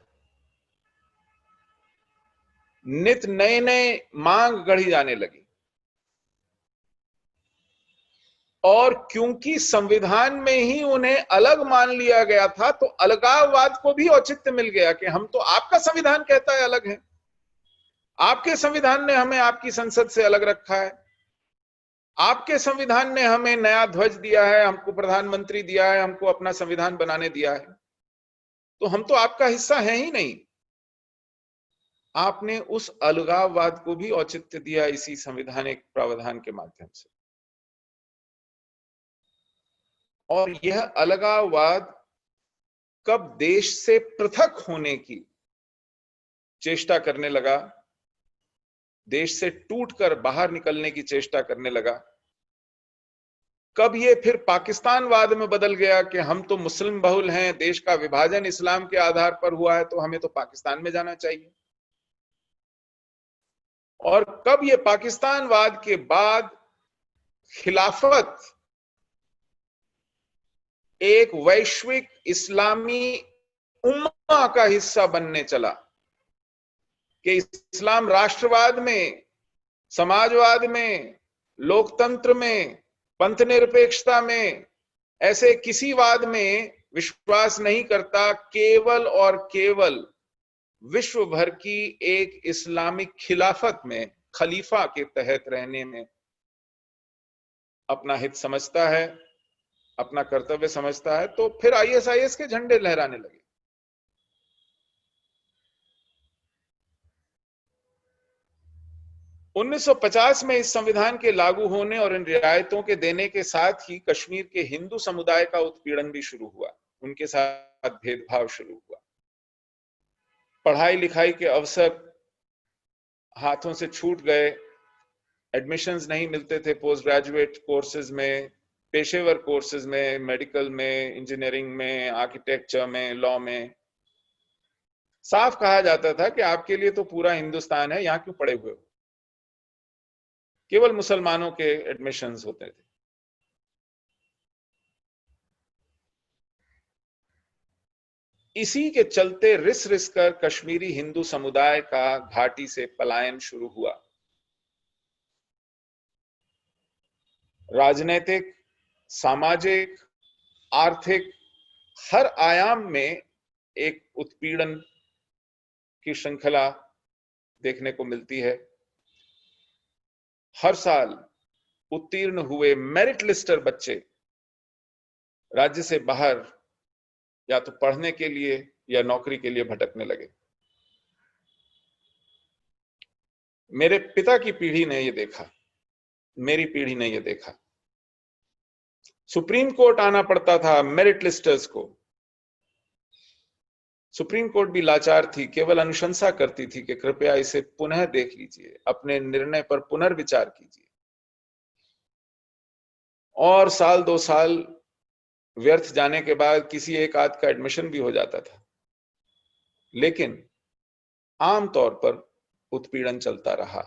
नित नए नए मांग गढ़ी जाने लगी। और क्योंकि संविधान में ही उन्हें अलग मान लिया गया था, तो अलगाववाद को भी औचित्य मिल गया कि हम तो, आपका संविधान कहता है अलग है, आपके संविधान ने हमें आपकी संसद से अलग रखा है, आपके संविधान ने हमें नया ध्वज दिया है, हमको प्रधानमंत्री दिया है, हमको अपना संविधान बनाने दिया है, तो हम तो आपका हिस्सा है ही नहीं। आपने उस अलगाववाद को भी औचित्य दिया इसी संवैधानिक प्रावधान के माध्यम से। और यह अलगाववाद कब देश से पृथक होने की चेष्टा करने लगा, देश से टूटकर बाहर निकलने की चेष्टा करने लगा, कब ये फिर पाकिस्तानवाद में बदल गया कि हम तो मुस्लिम बहुल हैं, देश का विभाजन इस्लाम के आधार पर हुआ है, तो हमें तो पाकिस्तान में जाना चाहिए। और कब ये पाकिस्तानवाद के बाद खिलाफत एक वैश्विक इस्लामी उम्मा का हिस्सा बनने चला कि इस्लाम राष्ट्रवाद में, समाजवाद में, लोकतंत्र में, पंथ निरपेक्षता में, ऐसे किसी वाद में विश्वास नहीं करता, केवल और केवल विश्व भर की एक इस्लामिक खिलाफत में, खलीफा के तहत रहने में अपना हित समझता है, अपना कर्तव्य समझता है। तो फिर आईएसआईएस के झंडे लहराने लगे। उन्नीस 1950 में इस संविधान के लागू होने और इन रियायतों के देने के साथ ही कश्मीर के हिंदू समुदाय का उत्पीड़न भी शुरू हुआ, उनके साथ भेदभाव शुरू हुआ। पढ़ाई लिखाई के अवसर हाथों से छूट गए, एडमिशंस नहीं मिलते थे पोस्ट ग्रेजुएट कोर्सेज में, पेशेवर कोर्सेज में, मेडिकल में, इंजीनियरिंग में, आर्किटेक्चर में, लॉ में। साफ कहा जाता था कि आपके लिए तो पूरा हिंदुस्तान है, यहां क्यों पड़े हुए हो। केवल मुसलमानों के एडमिशंस होते थे। इसी के चलते रिस रिस कर कश्मीरी हिंदू समुदाय का घाटी से पलायन शुरू हुआ। राजनीतिक, सामाजिक, आर्थिक हर आयाम में एक उत्पीड़न की श्रृंखला देखने को मिलती है। हर साल उत्तीर्ण हुए मेरिट लिस्टर बच्चे राज्य से बाहर या तो पढ़ने के लिए या नौकरी के लिए भटकने लगे। मेरे पिता की पीढ़ी ने यह देखा, मेरी पीढ़ी ने यह देखा। सुप्रीम कोर्ट आना पड़ता था मेरिट लिस्टर्स को। सुप्रीम कोर्ट भी लाचार थी, केवल अनुशंसा करती थी कि कृपया इसे पुनः देख लीजिए, अपने निर्णय पर पुनर्विचार कीजिए। और साल 2 साल व्यर्थ जाने के बाद किसी एक आध का एडमिशन भी हो जाता था, लेकिन आमतौर पर उत्पीड़न चलता रहा।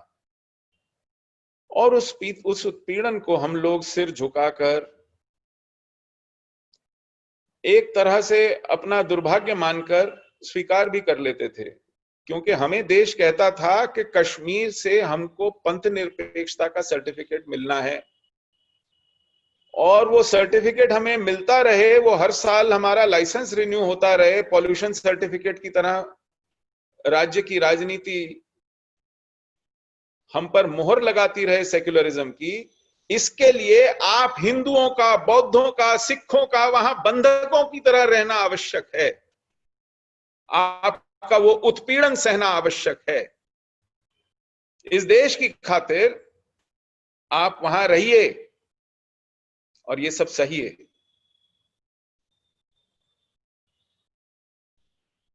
और उस उत्पीड़न को हम लोग सिर झुकाकर एक तरह से अपना दुर्भाग्य मानकर स्वीकार भी कर लेते थे क्योंकि हमें देश कहता था कि कश्मीर से हमको पंथ निरपेक्षता का सर्टिफिकेट मिलना है और वो सर्टिफिकेट हमें मिलता रहे, वो हर साल हमारा लाइसेंस रिन्यू होता रहे, पॉल्यूशन सर्टिफिकेट की तरह राज्य की राजनीति हम पर मोहर लगाती रहे सेक्युलरिज्म की। इसके लिए आप हिंदुओं का, बौद्धों का, सिखों का वहां बंधकों की तरह रहना आवश्यक है, आपका वो उत्पीड़न सहना आवश्यक है। इस देश की खातिर आप वहां रहिए और ये सब सही है।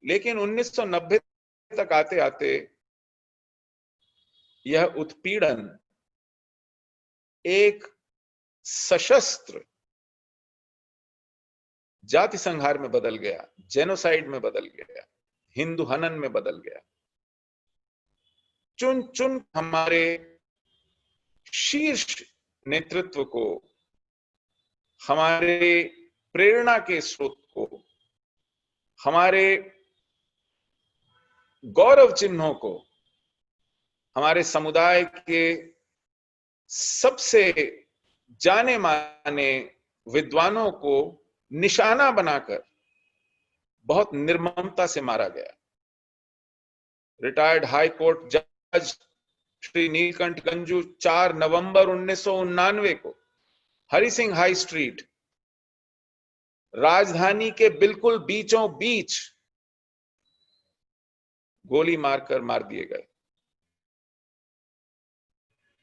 लेकिन 1990 तक आते आते यह उत्पीड़न एक सशस्त्र जाति संहार में बदल गया, जेनोसाइड में बदल गया, हिंदू हनन में बदल गया। चुन चुन हमारे शीर्ष नेतृत्व को, हमारे प्रेरणा के स्रोत को, हमारे गौरव चिन्हों को, हमारे समुदाय के सबसे जाने माने विद्वानों को निशाना बनाकर बहुत निर्ममता से मारा गया। रिटायर्ड हाई कोर्ट जज श्री नीलकंठ गंजू 4 नवंबर 1999 को हरि सिंह हाई स्ट्रीट, राजधानी के बिल्कुल बीचों बीच गोली मारकर मार दिए गए।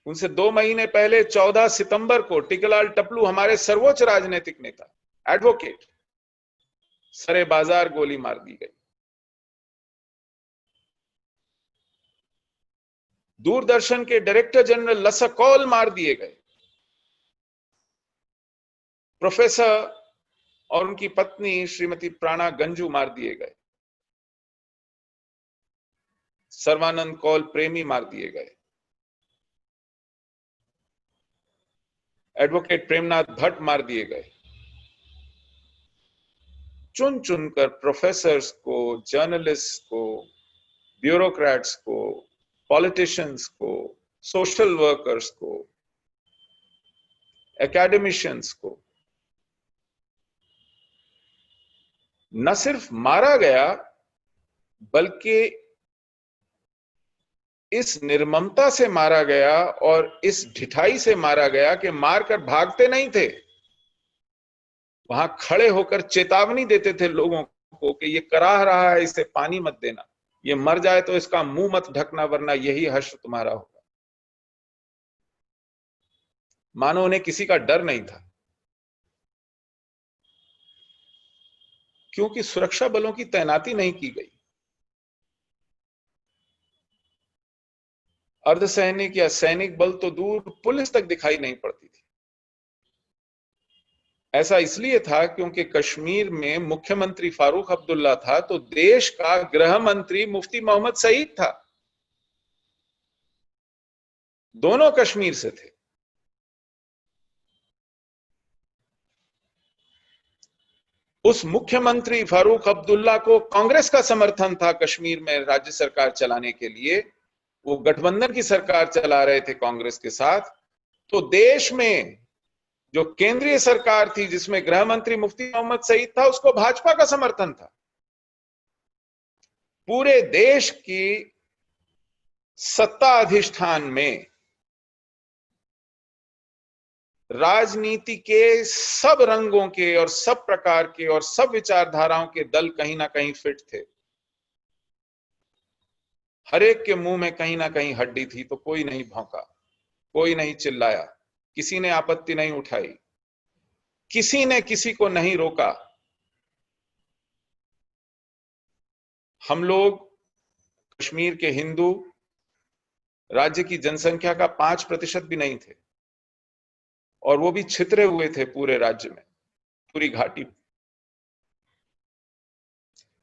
उनसे 2 महीने पहले 14 सितंबर को टिकलाल टपलू, हमारे सर्वोच्च राजनीतिक नेता, एडवोकेट, सरे बाजार गोली मार दी गई। दूरदर्शन के डायरेक्टर जनरल लसा कौल मार दिए गए। प्रोफेसर और उनकी पत्नी श्रीमती प्राणा गंजू मार दिए गए। सर्वानंद कौल प्रेमी मार दिए गए। एडवोकेट प्रेमनाथ भट्ट मार दिए गए। चुन चुनकर प्रोफेसर्स को, जर्नलिस्ट को, ब्यूरोक्रेट्स को, पॉलिटिशियंस को, सोशल वर्कर्स को, एकेडमिशियंस को न सिर्फ मारा गया, बल्कि इस निर्ममता से मारा गया और इस ढिठाई से मारा गया कि मारकर भागते नहीं थे, वहां खड़े होकर चेतावनी देते थे लोगों को कि ये कराह रहा है, इसे पानी मत देना, ये मर जाए तो इसका मुंह मत ढकना, वरना यही हश्र तुम्हारा होगा। मानो उन्हें किसी का डर नहीं था, क्योंकि सुरक्षा बलों की तैनाती नहीं की गई। अर्धसैनिक या सैनिक बल तो दूर, पुलिस तक दिखाई नहीं पड़ती थी। ऐसा इसलिए था क्योंकि कश्मीर में मुख्यमंत्री फारूक अब्दुल्ला था, तो देश का गृह मंत्री मुफ्ती मोहम्मद सईद था। दोनों कश्मीर से थे। उस मुख्यमंत्री फारूक अब्दुल्ला को कांग्रेस का समर्थन था कश्मीर में राज्य सरकार चलाने के लिए। वो गठबंधन की सरकार चला रहे थे कांग्रेस के साथ। तो देश में जो केंद्रीय सरकार थी जिसमें गृह मंत्री मुफ्ती मोहम्मद सईद था, उसको भाजपा का समर्थन था। पूरे देश की सत्ता अधिष्ठान में राजनीति के सब रंगों के और सब प्रकार के और सब विचारधाराओं के दल कहीं ना कहीं फिट थे। हर एक के मुंह में कहीं ना कहीं हड्डी थी, तो कोई नहीं भौंका, कोई नहीं चिल्लाया, किसी ने आपत्ति नहीं उठाई, किसी ने किसी को नहीं रोका। हम लोग कश्मीर के हिंदू राज्य की जनसंख्या का 5% भी नहीं थे, और वो भी छितरे हुए थे पूरे राज्य में, पूरी घाटी में।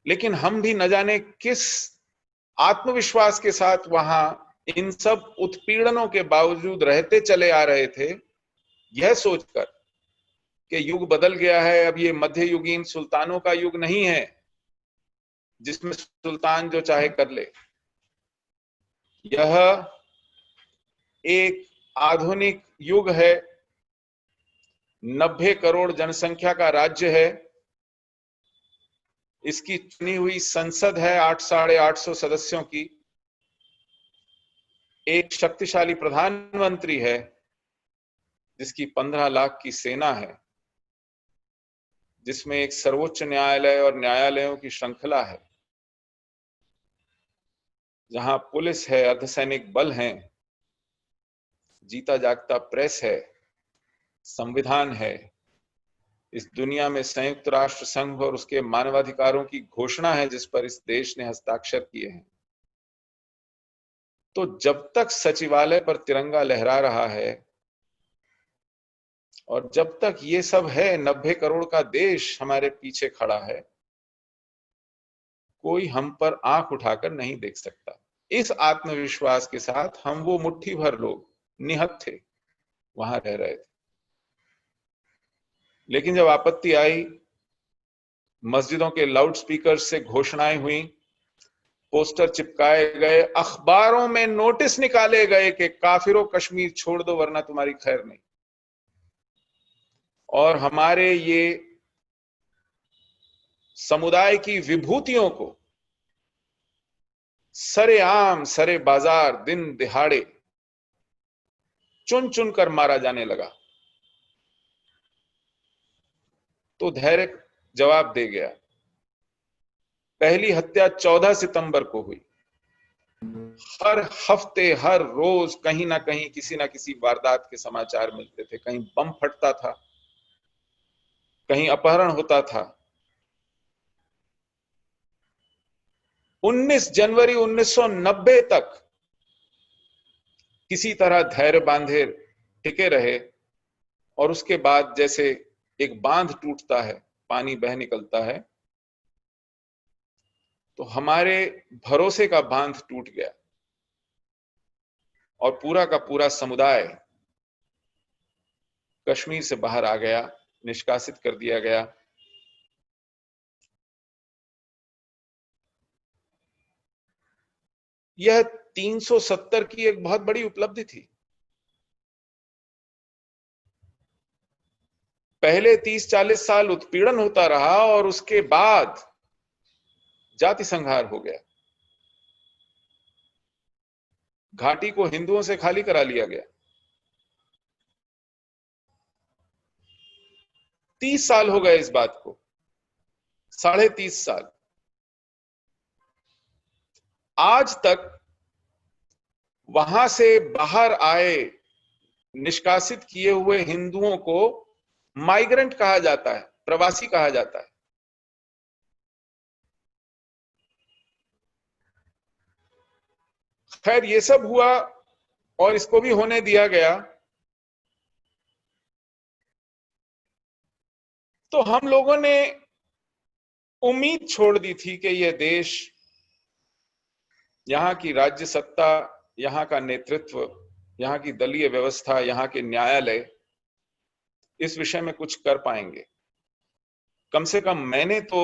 लेकिन हम भी न जाने किस आत्मविश्वास के साथ वहां इन सब उत्पीड़नों के बावजूद रहते चले आ रहे थे, यह सोचकर कि युग बदल गया है, अब ये मध्ययुगीन सुल्तानों का युग नहीं है जिसमें सुल्तान जो चाहे कर ले। यह एक आधुनिक युग है, 90 करोड़ जनसंख्या का राज्य है, इसकी चुनी हुई संसद है 800-850 सदस्यों की, एक शक्तिशाली प्रधानमंत्री है जिसकी 15 लाख की सेना है, जिसमें एक सर्वोच्च न्यायालय और न्यायालयों की श्रृंखला है, जहां पुलिस है, अर्धसैनिक बल हैं, जीता जागता प्रेस है, संविधान है, इस दुनिया में संयुक्त राष्ट्र संघ और उसके मानवाधिकारों की घोषणा है जिस पर इस देश ने हस्ताक्षर किए हैं। तो जब तक सचिवालय पर तिरंगा लहरा रहा है और जब तक ये सब है, 90 करोड़ का देश हमारे पीछे खड़ा है, कोई हम पर आंख उठाकर नहीं देख सकता। इस आत्मविश्वास के साथ हम वो मुट्ठी भर लोग निहत थे, वहां रह रहे थे। लेकिन जब आपत्ति आई, मस्जिदों के लाउडस्पीकर से घोषणाएं हुई, पोस्टर चिपकाए गए, अखबारों में नोटिस निकाले गए कि काफिरों कश्मीर छोड़ दो वरना तुम्हारी खैर नहीं, और हमारे ये समुदाय की विभूतियों को सरेआम, सरे बाजार, दिन दिहाड़े चुन चुन कर मारा जाने लगा, तो धैर्य जवाब दे गया। पहली हत्या 14 सितंबर को हुई। हर हफ्ते, हर रोज कहीं ना कहीं किसी ना किसी वारदात के समाचार मिलते थे। कहीं बम फटता था, कहीं अपहरण होता था। 19 जनवरी 1990 तक किसी तरह धैर्य बांधे टिके रहे, और उसके बाद जैसे एक बांध टूटता है, पानी बह निकलता है, तो हमारे भरोसे का बांध टूट गया और पूरा का पूरा समुदाय कश्मीर से बाहर आ गया, निष्कासित कर दिया गया। यह 370 की एक बहुत बड़ी उपलब्धि थी। पहले 30-40 साल उत्पीड़न होता रहा और उसके बाद जाति संहार हो गया। घाटी को हिंदुओं से खाली करा लिया गया। 30 साल हो गए इस बात को, 30.5 साल। आज तक वहां से बाहर आए, निष्कासित किए हुए हिंदुओं को माइग्रेंट कहा जाता है, प्रवासी कहा जाता है। खैर, ये सब हुआ और इसको भी होने दिया गया, तो हम लोगों ने उम्मीद छोड़ दी थी कि यह देश, यहां की राज्य सत्ता, यहां का नेतृत्व, यहां की दलीय व्यवस्था, यहां के न्यायालय इस विषय में कुछ कर पाएंगे। कम से कम मैंने तो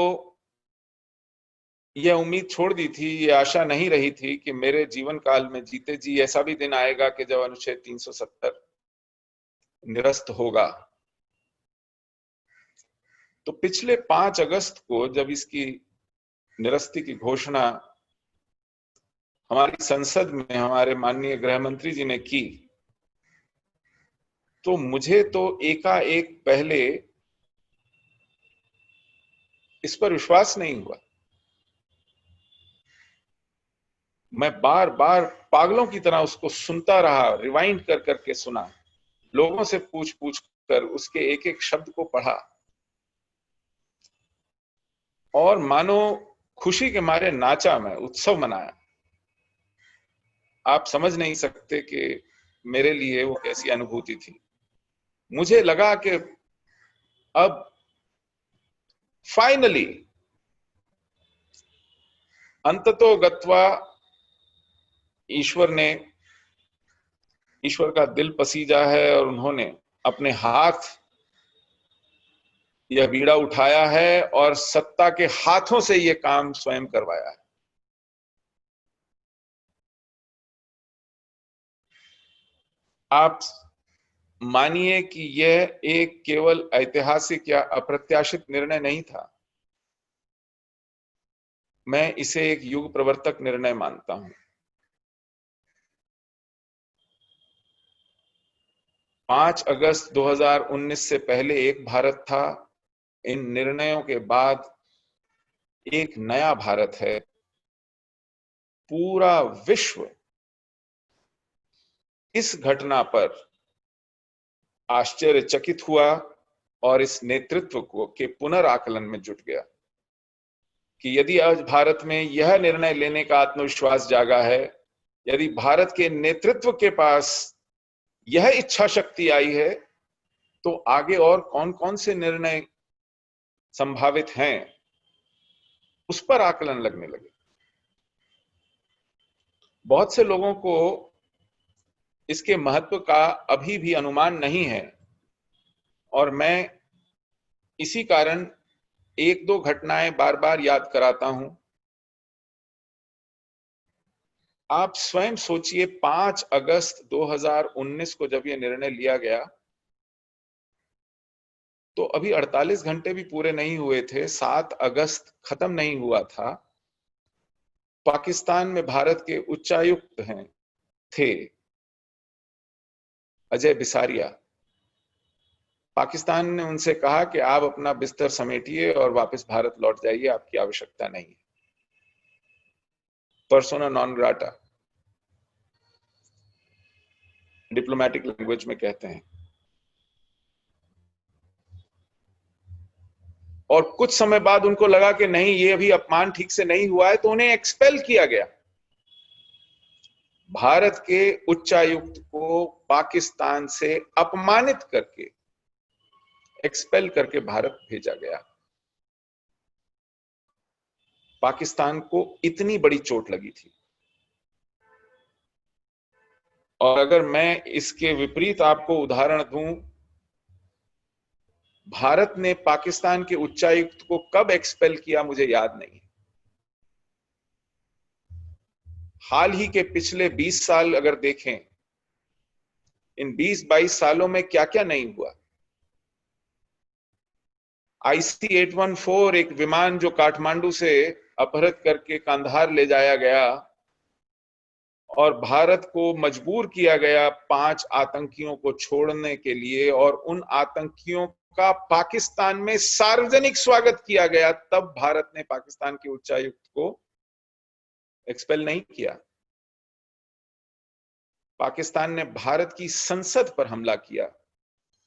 यह उम्मीद छोड़ दी थी, यह आशा नहीं रही थी कि मेरे जीवन काल में जीते जी ऐसा भी दिन आएगा कि जब अनुच्छेद 370 निरस्त होगा। तो पिछले 5 अगस्त को जब इसकी निरस्ती की घोषणा हमारी संसद में हमारे माननीय गृह मंत्री जी ने की, तो मुझे तो एकाएक पहले इस पर विश्वास नहीं हुआ। मैं बार बार पागलों की तरह उसको सुनता रहा, रिवाइंड कर करके सुना, लोगों से पूछ पूछ कर उसके एक एक शब्द को पढ़ा, और मानो खुशी के मारे नाचा, मैं उत्सव मनाया। आप समझ नहीं सकते कि मेरे लिए वो कैसी अनुभूति थी। मुझे लगा कि अब फाइनली, अंततो गत्वा, ईश्वर का दिल पसीजा है और उन्होंने अपने हाथ यह बीड़ा उठाया है और सत्ता के हाथों से यह काम स्वयं करवाया है। आप मानिए कि यह एक केवल ऐतिहासिक या अप्रत्याशित निर्णय नहीं था, मैं इसे एक युग प्रवर्तक निर्णय मानता हूं। 5 अगस्त 2019 से पहले एक भारत था, इन निर्णयों के बाद एक नया भारत है। पूरा विश्व इस घटना पर आश्चर्यचकित हुआ और इस नेतृत्व को के पुनराकलन में जुट गया कि यदि आज भारत में यह निर्णय लेने का आत्मविश्वास जागा है, यदि भारत के नेतृत्व के पास यह इच्छा शक्ति आई है, तो आगे और कौन कौन से निर्णय संभावित हैं, उस पर आकलन लगने लगे। बहुत से लोगों को इसके महत्व का अभी भी अनुमान नहीं है और मैं इसी कारण एक दो घटनाएं बार बार याद कराता हूं। आप स्वयं सोचिए, 5 अगस्त 2019 को जब यह निर्णय लिया गया तो अभी 48 घंटे भी पूरे नहीं हुए थे, 7 अगस्त खत्म नहीं हुआ था। पाकिस्तान में भारत के उच्चायुक्त थे अजय बिसारिया। पाकिस्तान ने उनसे कहा कि आप अपना बिस्तर समेटिए और वापस भारत लौट जाइए, आपकी आवश्यकता नहीं है। Persona non grata diplomatic language में कहते हैं। और कुछ समय बाद उनको लगा कि नहीं, ये अभी अपमान ठीक से नहीं हुआ है, तो उन्हें एक्सपेल किया गया। भारत के उच्चायुक्त को पाकिस्तान से अपमानित करके, एक्सपेल करके भारत भेजा गया। पाकिस्तान को इतनी बड़ी चोट लगी थी। और अगर मैं इसके विपरीत आपको उदाहरण दूं, भारत ने पाकिस्तान के उच्चायुक्त को कब एक्सपेल किया मुझे याद नहीं। हाल ही के पिछले 20 साल अगर देखें, इन 20-22 सालों में क्या क्या नहीं हुआ। IC-814 एक विमान जो काठमांडू से अपहृत करके कांधार ले जाया गया और भारत को मजबूर किया गया 5 आतंकियों को छोड़ने के लिए, और उन आतंकियों का पाकिस्तान में सार्वजनिक स्वागत किया गया, तब भारत ने पाकिस्तान के उच्चायुक्त को एक्सपेल नहीं किया। पाकिस्तान ने भारत की संसद पर हमला किया।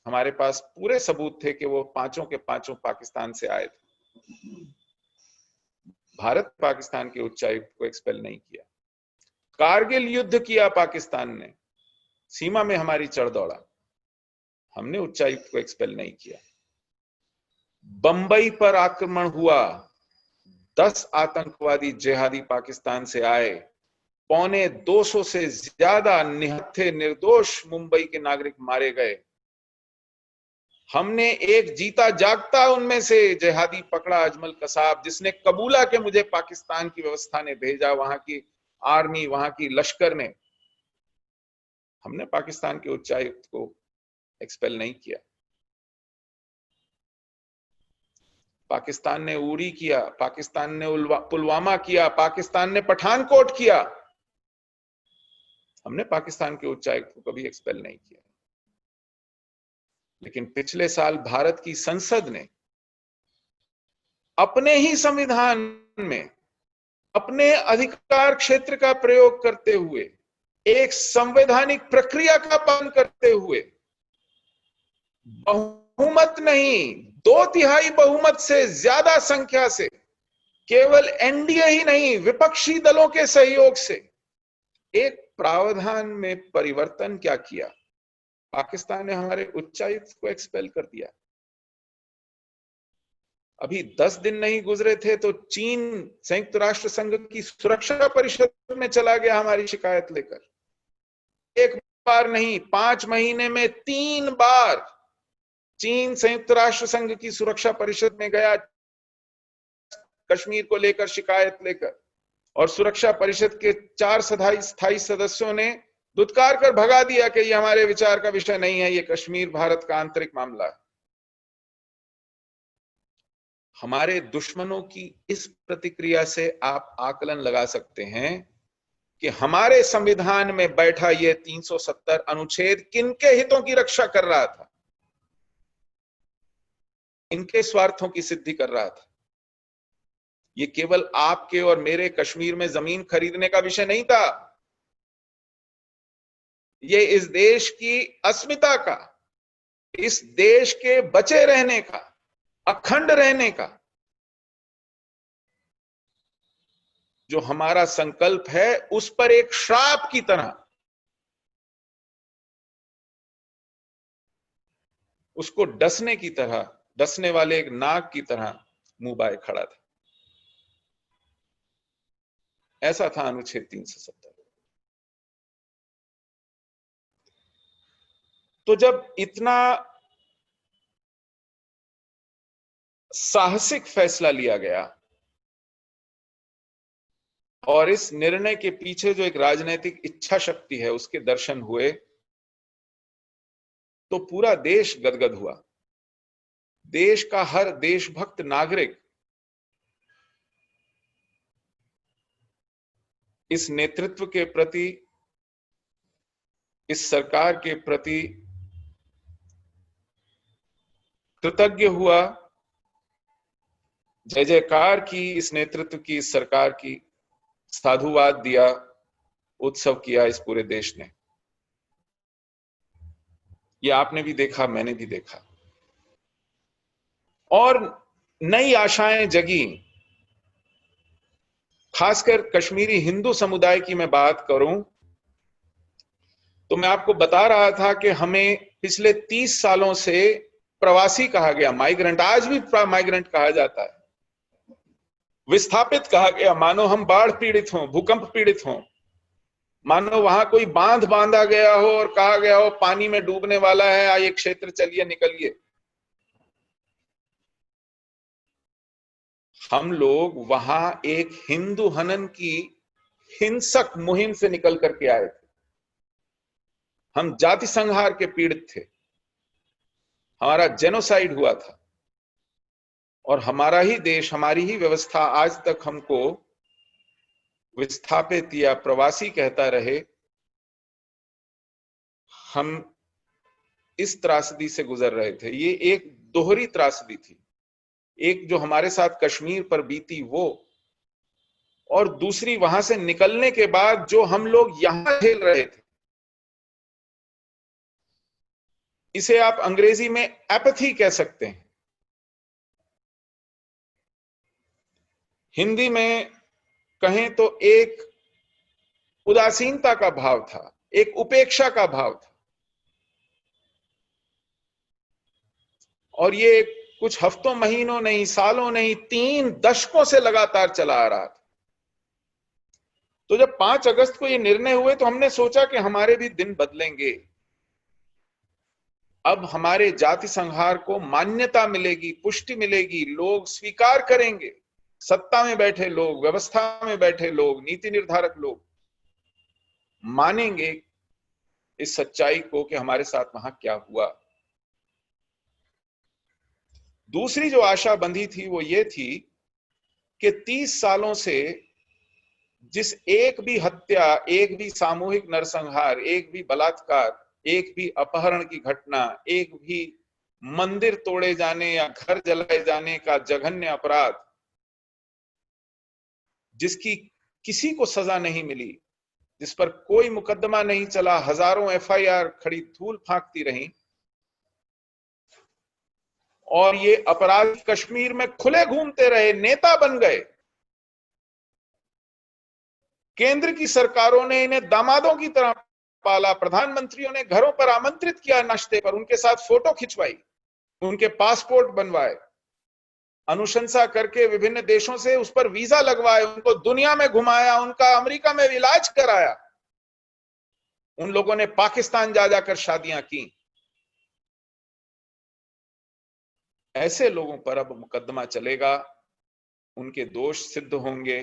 हमारे पास पूरे सबूत थे कि वो पांचों के पांचों पाकिस्तान से आए थे। भारत पाकिस्तान के उच्चायुक्त को एक्सपेल नहीं किया। कारगिल युद्ध किया पाकिस्तान ने, सीमा में हमारी चढ़ दौड़ा, हमने उच्चायुक्त को एक्सपेल नहीं किया। बंबई पर आक्रमण हुआ, 10 आतंकवादी जिहादी पाकिस्तान से आए, 250 से ज्यादा निहत्थे निर्दोष मुंबई के नागरिक मारे गए। हमने एक जीता जागता उनमें से जिहादी पकड़ा, अजमल कसाब, जिसने कबूला कि मुझे पाकिस्तान की व्यवस्था ने भेजा, वहां की आर्मी, वहां की लश्कर ने। हमने पाकिस्तान के उच्चायुक्त को एक्सपेल नहीं किया। पाकिस्तान ने उरी किया, पाकिस्तान ने पुलवामा किया, पाकिस्तान ने पठानकोट किया। हमने पाकिस्तान के उच्चायुक्त को कभी एक्सपेल नहीं किया। लेकिन पिछले साल भारत की संसद ने अपने ही संविधान में अपने अधिकार क्षेत्र का प्रयोग करते हुए, एक संवैधानिक प्रक्रिया का पालन करते हुए, बहुमत नहीं 2/3 बहुमत से ज्यादा संख्या से, केवल एनडीए ही नहीं विपक्षी दलों के सहयोग से एक प्रावधान में परिवर्तन क्या किया। पाकिस्तान ने हमारे उच्चायुक्त को एक्सपेल कर दिया। अभी 10 दिन नहीं गुजरे थे तो चीन संयुक्त राष्ट्र संघ की सुरक्षा परिषद में चला गया हमारी शिकायत लेकर। एक बार नहीं, 5 महीने में 3 बार चीन संयुक्त राष्ट्र संघ की सुरक्षा परिषद में गया कश्मीर को लेकर शिकायत लेकर, और सुरक्षा परिषद के 4 स्थायी सदस्यों ने दुत्कार कर भगा दिया कि ये हमारे विचार का विषय नहीं है, ये कश्मीर भारत का आंतरिक मामला है। हमारे दुश्मनों की इस प्रतिक्रिया से आप आकलन लगा सकते हैं कि हमारे संविधान में बैठा ये 370 अनुच्छेद किनके हितों की रक्षा कर रहा था, इनके स्वार्थों की सिद्धि कर रहा था। ये केवल आपके और मेरे कश्मीर में जमीन खरीदने का विषय नहीं था, ये इस देश की अस्मिता का, इस देश के बचे रहने का, अखंड रहने का जो हमारा संकल्प है, उस पर एक श्राप की तरह, उसको डसने की तरह, डसने वाले एक नाग की तरह मुंह बाए खड़ा था। ऐसा था अनुच्छेद 370। तो जब इतना साहसिक फैसला लिया गया और इस निर्णय के पीछे जो एक राजनीतिक इच्छा शक्ति है उसके दर्शन हुए, तो पूरा देश गदगद हुआ। देश का हर देशभक्त नागरिक इस नेतृत्व के प्रति, इस सरकार के प्रति कृतज्ञ हुआ, जय जयकार की इस नेतृत्व की, इस सरकार की, साधुवाद दिया, उत्सव किया इस पूरे देश ने। ये आपने भी देखा, मैंने भी देखा, और नई आशाएं जगी। खासकर कश्मीरी हिंदू समुदाय की मैं बात करूं तो मैं आपको बता रहा था कि हमें पिछले 30 सालों से प्रवासी कहा गया, माइग्रेंट, आज भी माइग्रेंट कहा जाता है, विस्थापित कहा गया, मानो हम बाढ़ पीड़ित हों, भूकंप पीड़ित हों, मानो वहां कोई बांध बांधा गया हो और कहा गया हो पानी में डूबने वाला है, आइए क्षेत्र चलिए, निकलिए। हम लोग वहां एक हिंदू हनन की हिंसक मुहिम से निकल करके आए थे। हम जाति संहार के पीड़ित थे, हमारा जेनोसाइड हुआ था, और हमारा ही देश, हमारी ही व्यवस्था आज तक हमको विस्थापित या प्रवासी कहता रहे। हम इस त्रासदी से गुजर रहे थे। ये एक दोहरी त्रासदी थी, एक जो हमारे साथ कश्मीर पर बीती वो, और दूसरी वहां से निकलने के बाद जो हम लोग यहां झेल रहे थे। इसे आप अंग्रेजी में एपैथी कह सकते हैं, हिंदी में कहें तो एक उदासीनता का भाव था, एक उपेक्षा का भाव था। और ये कुछ हफ्तों, महीनों नहीं, सालों नहीं, 3 दशकों से लगातार चला आ रहा था। तो जब 5 अगस्त को ये निर्णय हुए तो हमने सोचा कि हमारे भी दिन बदलेंगे, अब हमारे जाति संहार को मान्यता मिलेगी, पुष्टि मिलेगी, लोग स्वीकार करेंगे, सत्ता में बैठे लोग, व्यवस्था में बैठे लोग, नीति निर्धारक लोग मानेंगे इस सच्चाई को कि हमारे साथ वहां क्या हुआ। दूसरी जो आशा बंधी थी वो ये थी कि 30 सालों से जिस एक भी हत्या, एक भी सामूहिक नरसंहार, एक भी बलात्कार, एक भी अपहरण की घटना, एक भी मंदिर तोड़े जाने या घर जलाए जाने का जघन्य अपराध जिसकी किसी को सजा नहीं मिली, जिस पर कोई मुकदमा नहीं चला, हजारों एफआईआर खड़ी धूल फांकती रहीं, और ये अपराधी कश्मीर में खुले घूमते रहे, नेता बन गए। केंद्र की सरकारों ने इन्हें दामादों की तरह पाला, प्रधानमंत्रियों ने घरों पर आमंत्रित किया नाश्ते पर, उनके साथ फोटो खिंचवाई, उनके पासपोर्ट बनवाए, अनुशंसा करके विभिन्न देशों से उस पर वीजा लगवाए, उनको दुनिया में घुमाया, उनका अमेरिका में इलाज कराया। उन लोगों ने पाकिस्तान जा जाकर शादियां की। ऐसे लोगों पर अब मुकदमा चलेगा, उनके दोष सिद्ध होंगे,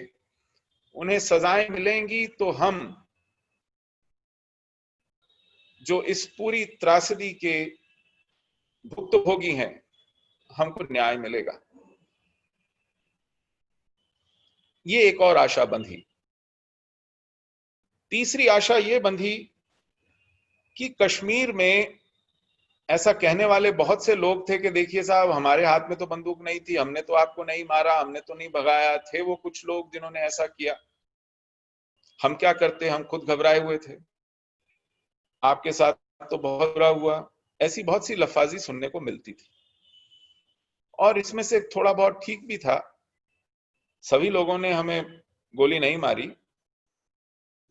उन्हें सजाएं मिलेंगी, तो हम जो इस पूरी त्रासदी के भुक्तभोगी हैं, हमको न्याय मिलेगा। ये एक और आशा बंधी। तीसरी आशा ये बंधी कि कश्मीर में ऐसा कहने वाले बहुत से लोग थे कि देखिए साहब, हमारे हाथ में तो बंदूक नहीं थी, हमने तो आपको नहीं मारा, हमने तो नहीं भगाया। थे वो कुछ लोग जिन्होंने ऐसा किया, हम क्या करते, हम खुद घबराए हुए थे, आपके साथ तो बहुत बुरा हुआ। ऐसी बहुत सी लफाजी सुनने को मिलती थी, और इसमें से थोड़ा बहुत ठीक भी था। सभी लोगों ने हमें गोली नहीं मारी,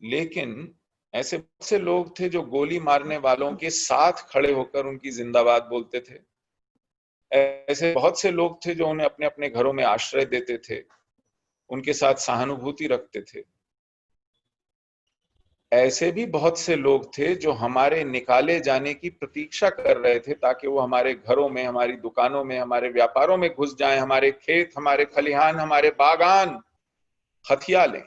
लेकिन ऐसे बहुत से लोग थे जो गोली मारने वालों के साथ खड़े होकर उनकी जिंदाबाद बोलते थे। ऐसे बहुत से लोग थे जो उन्हें अपने अपने घरों में आश्रय देते थे, उनके साथ सहानुभूति रखते थे। ऐसे भी बहुत से लोग थे जो हमारे निकाले जाने की प्रतीक्षा कर रहे थे, ताकि वो हमारे घरों में, हमारी दुकानों में, हमारे व्यापारों में घुस जाएं, हमारे खेत, हमारे खलिहान, हमारे बागान हथिया लें।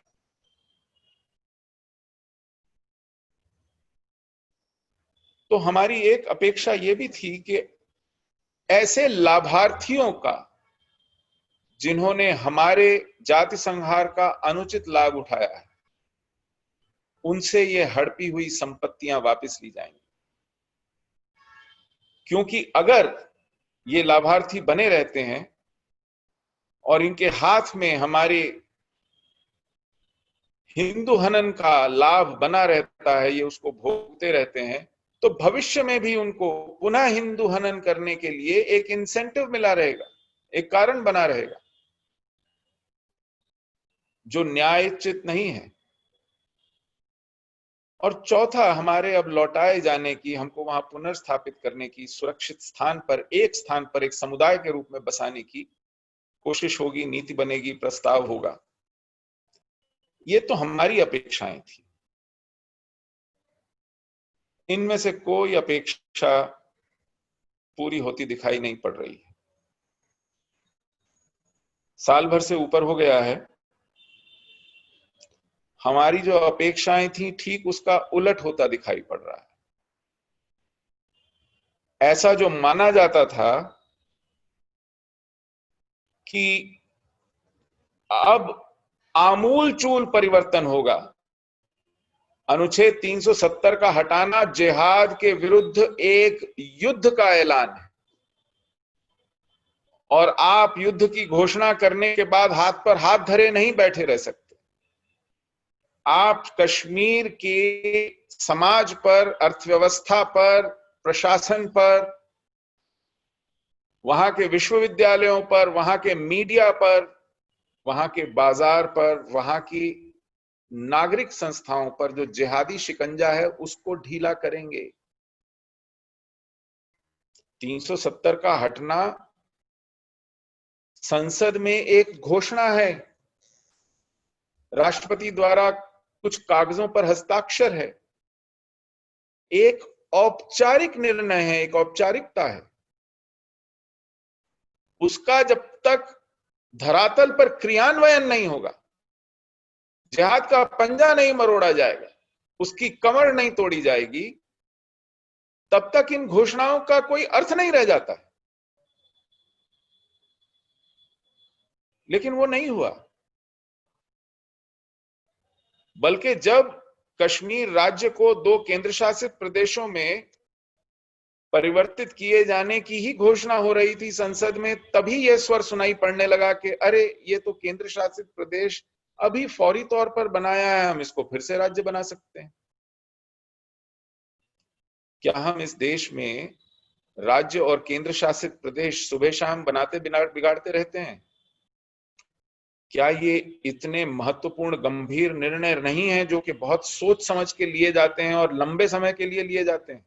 तो हमारी एक अपेक्षा ये भी थी कि ऐसे लाभार्थियों का, जिन्होंने हमारे जाति संहार का अनुचित लाभ उठाया है, उनसे ये हड़पी हुई संपत्तियां वापस ली जाएंगी। क्योंकि अगर ये लाभार्थी बने रहते हैं और इनके हाथ में हमारे हिंदू हनन का लाभ बना रहता है, ये उसको भोगते रहते हैं, तो भविष्य में भी उनको पुनः हिंदू हनन करने के लिए एक इंसेंटिव मिला रहेगा, एक कारण बना रहेगा, जो न्यायोचित नहीं है। और चौथा, हमारे अब लौटाए जाने की, हमको वहां पुनर्स्थापित करने की, सुरक्षित स्थान पर, एक स्थान पर एक समुदाय के रूप में बसाने की कोशिश होगी, नीति बनेगी, प्रस्ताव होगा। ये तो हमारी अपेक्षाएं थी। इनमें से कोई अपेक्षा पूरी होती दिखाई नहीं पड़ रही है। साल भर से ऊपर हो गया है, हमारी जो अपेक्षाएं थी ठीक उसका उलट होता दिखाई पड़ रहा है। ऐसा जो माना जाता था कि अब आमूल चूल परिवर्तन होगा, अनुच्छेद 370 का हटाना जिहाद के विरुद्ध एक युद्ध का ऐलान है, और आप युद्ध की घोषणा करने के बाद हाथ पर हाथ धरे नहीं बैठे रह सकते। आप कश्मीर के समाज पर, अर्थव्यवस्था पर, प्रशासन पर, वहां के विश्वविद्यालयों पर, वहां के मीडिया पर, वहां के बाजार पर, वहां की नागरिक संस्थाओं पर जो जिहादी शिकंजा है उसको ढीला करेंगे। 370 का हटना संसद में एक घोषणा है, राष्ट्रपति द्वारा कुछ कागजों पर हस्ताक्षर है, एक औपचारिक निर्णय है, एक औपचारिकता है। उसका जब तक धरातल पर क्रियान्वयन नहीं होगा, जिहाद का पंजा नहीं मरोड़ा जाएगा, उसकी कमर नहीं तोड़ी जाएगी, तब तक इन घोषणाओं का कोई अर्थ नहीं रह जाता है। लेकिन वो नहीं हुआ, बल्कि जब कश्मीर राज्य को 2 केंद्र शासित प्रदेशों में परिवर्तित किए जाने की ही घोषणा हो रही थी संसद में, तभी यह स्वर सुनाई पड़ने लगा कि अरे, ये तो केंद्र शासित प्रदेश अभी फौरी तौर पर बनाया है, हम इसको फिर से राज्य बना सकते हैं। क्या हम इस देश में राज्य और केंद्र शासित प्रदेश सुबह शाम बनाते बिगाड़ते रहते हैं? क्या ये इतने महत्वपूर्ण गंभीर निर्णय नहीं है जो कि बहुत सोच समझ के लिए जाते हैं और लंबे समय के लिए लिए जाते हैं?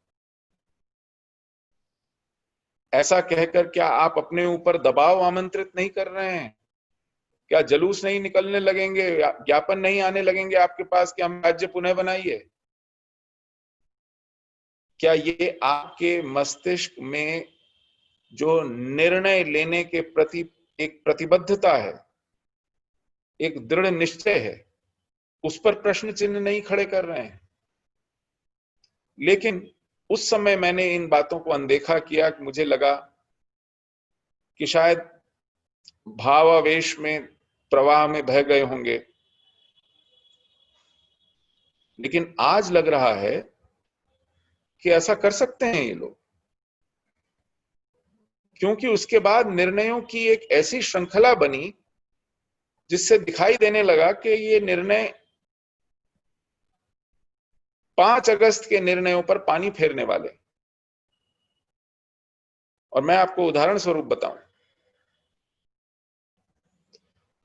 ऐसा कहकर क्या आप अपने ऊपर दबाव आमंत्रित नहीं कर रहे हैं? क्या जुलूस नहीं निकलने लगेंगे, ज्ञापन नहीं आने लगेंगे आपके पास कि हम राज्य पुनः बनाइए? क्या ये आपके मस्तिष्क में जो निर्णय लेने के प्रति एक प्रतिबद्धता है, एक दृढ़ निश्चय है, उस पर प्रश्न चिन्ह नहीं खड़े कर रहे हैं? लेकिन उस समय मैंने इन बातों को अनदेखा किया कि मुझे लगा कि शायद भावावेश में, प्रवाह में बह गए होंगे। लेकिन आज लग रहा है कि ऐसा कर सकते हैं ये लोग, क्योंकि उसके बाद निर्णयों की एक ऐसी श्रृंखला बनी जिससे दिखाई देने लगा कि ये निर्णय 5 अगस्त के निर्णयों पर पानी फेरने वाले। और मैं आपको उदाहरण स्वरूप बताऊं,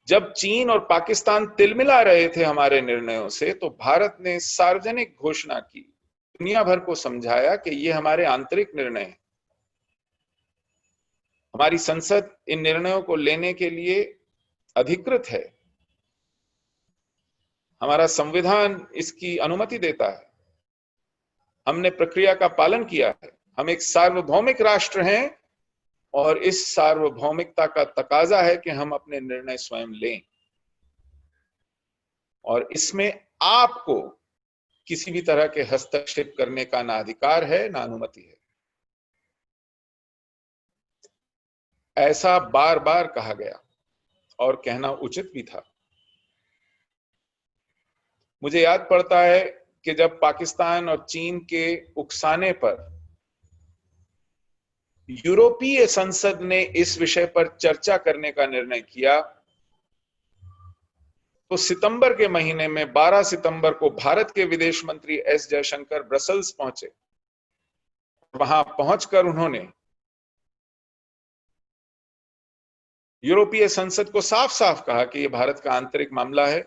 जब चीन और पाकिस्तान तिलमिला रहे थे हमारे निर्णयों से, तो भारत ने सार्वजनिक घोषणा की, दुनिया भर को समझाया कि ये हमारे आंतरिक निर्णय हैं। हमारी संसद इन निर्णयों को लेने के लिए अधिकृत है, हमारा संविधान इसकी अनुमति देता है, हमने प्रक्रिया का पालन किया है, हम एक सार्वभौमिक राष्ट्र हैं और इस सार्वभौमिकता का तकाजा है कि हम अपने निर्णय स्वयं लें, और इसमें आपको किसी भी तरह के हस्तक्षेप करने का ना अधिकार है ना अनुमति है। ऐसा बार बार कहा गया और कहना उचित भी था। मुझे याद पड़ता है कि जब पाकिस्तान और चीन के उकसाने पर यूरोपीय संसद ने इस विषय पर चर्चा करने का निर्णय किया, तो सितंबर के महीने में 12 सितंबर को भारत के विदेश मंत्री एस जयशंकर ब्रसल्स पहुंचे। वहां पहुंचकर उन्होंने यूरोपीय संसद को साफ साफ कहा कि यह भारत का आंतरिक मामला है,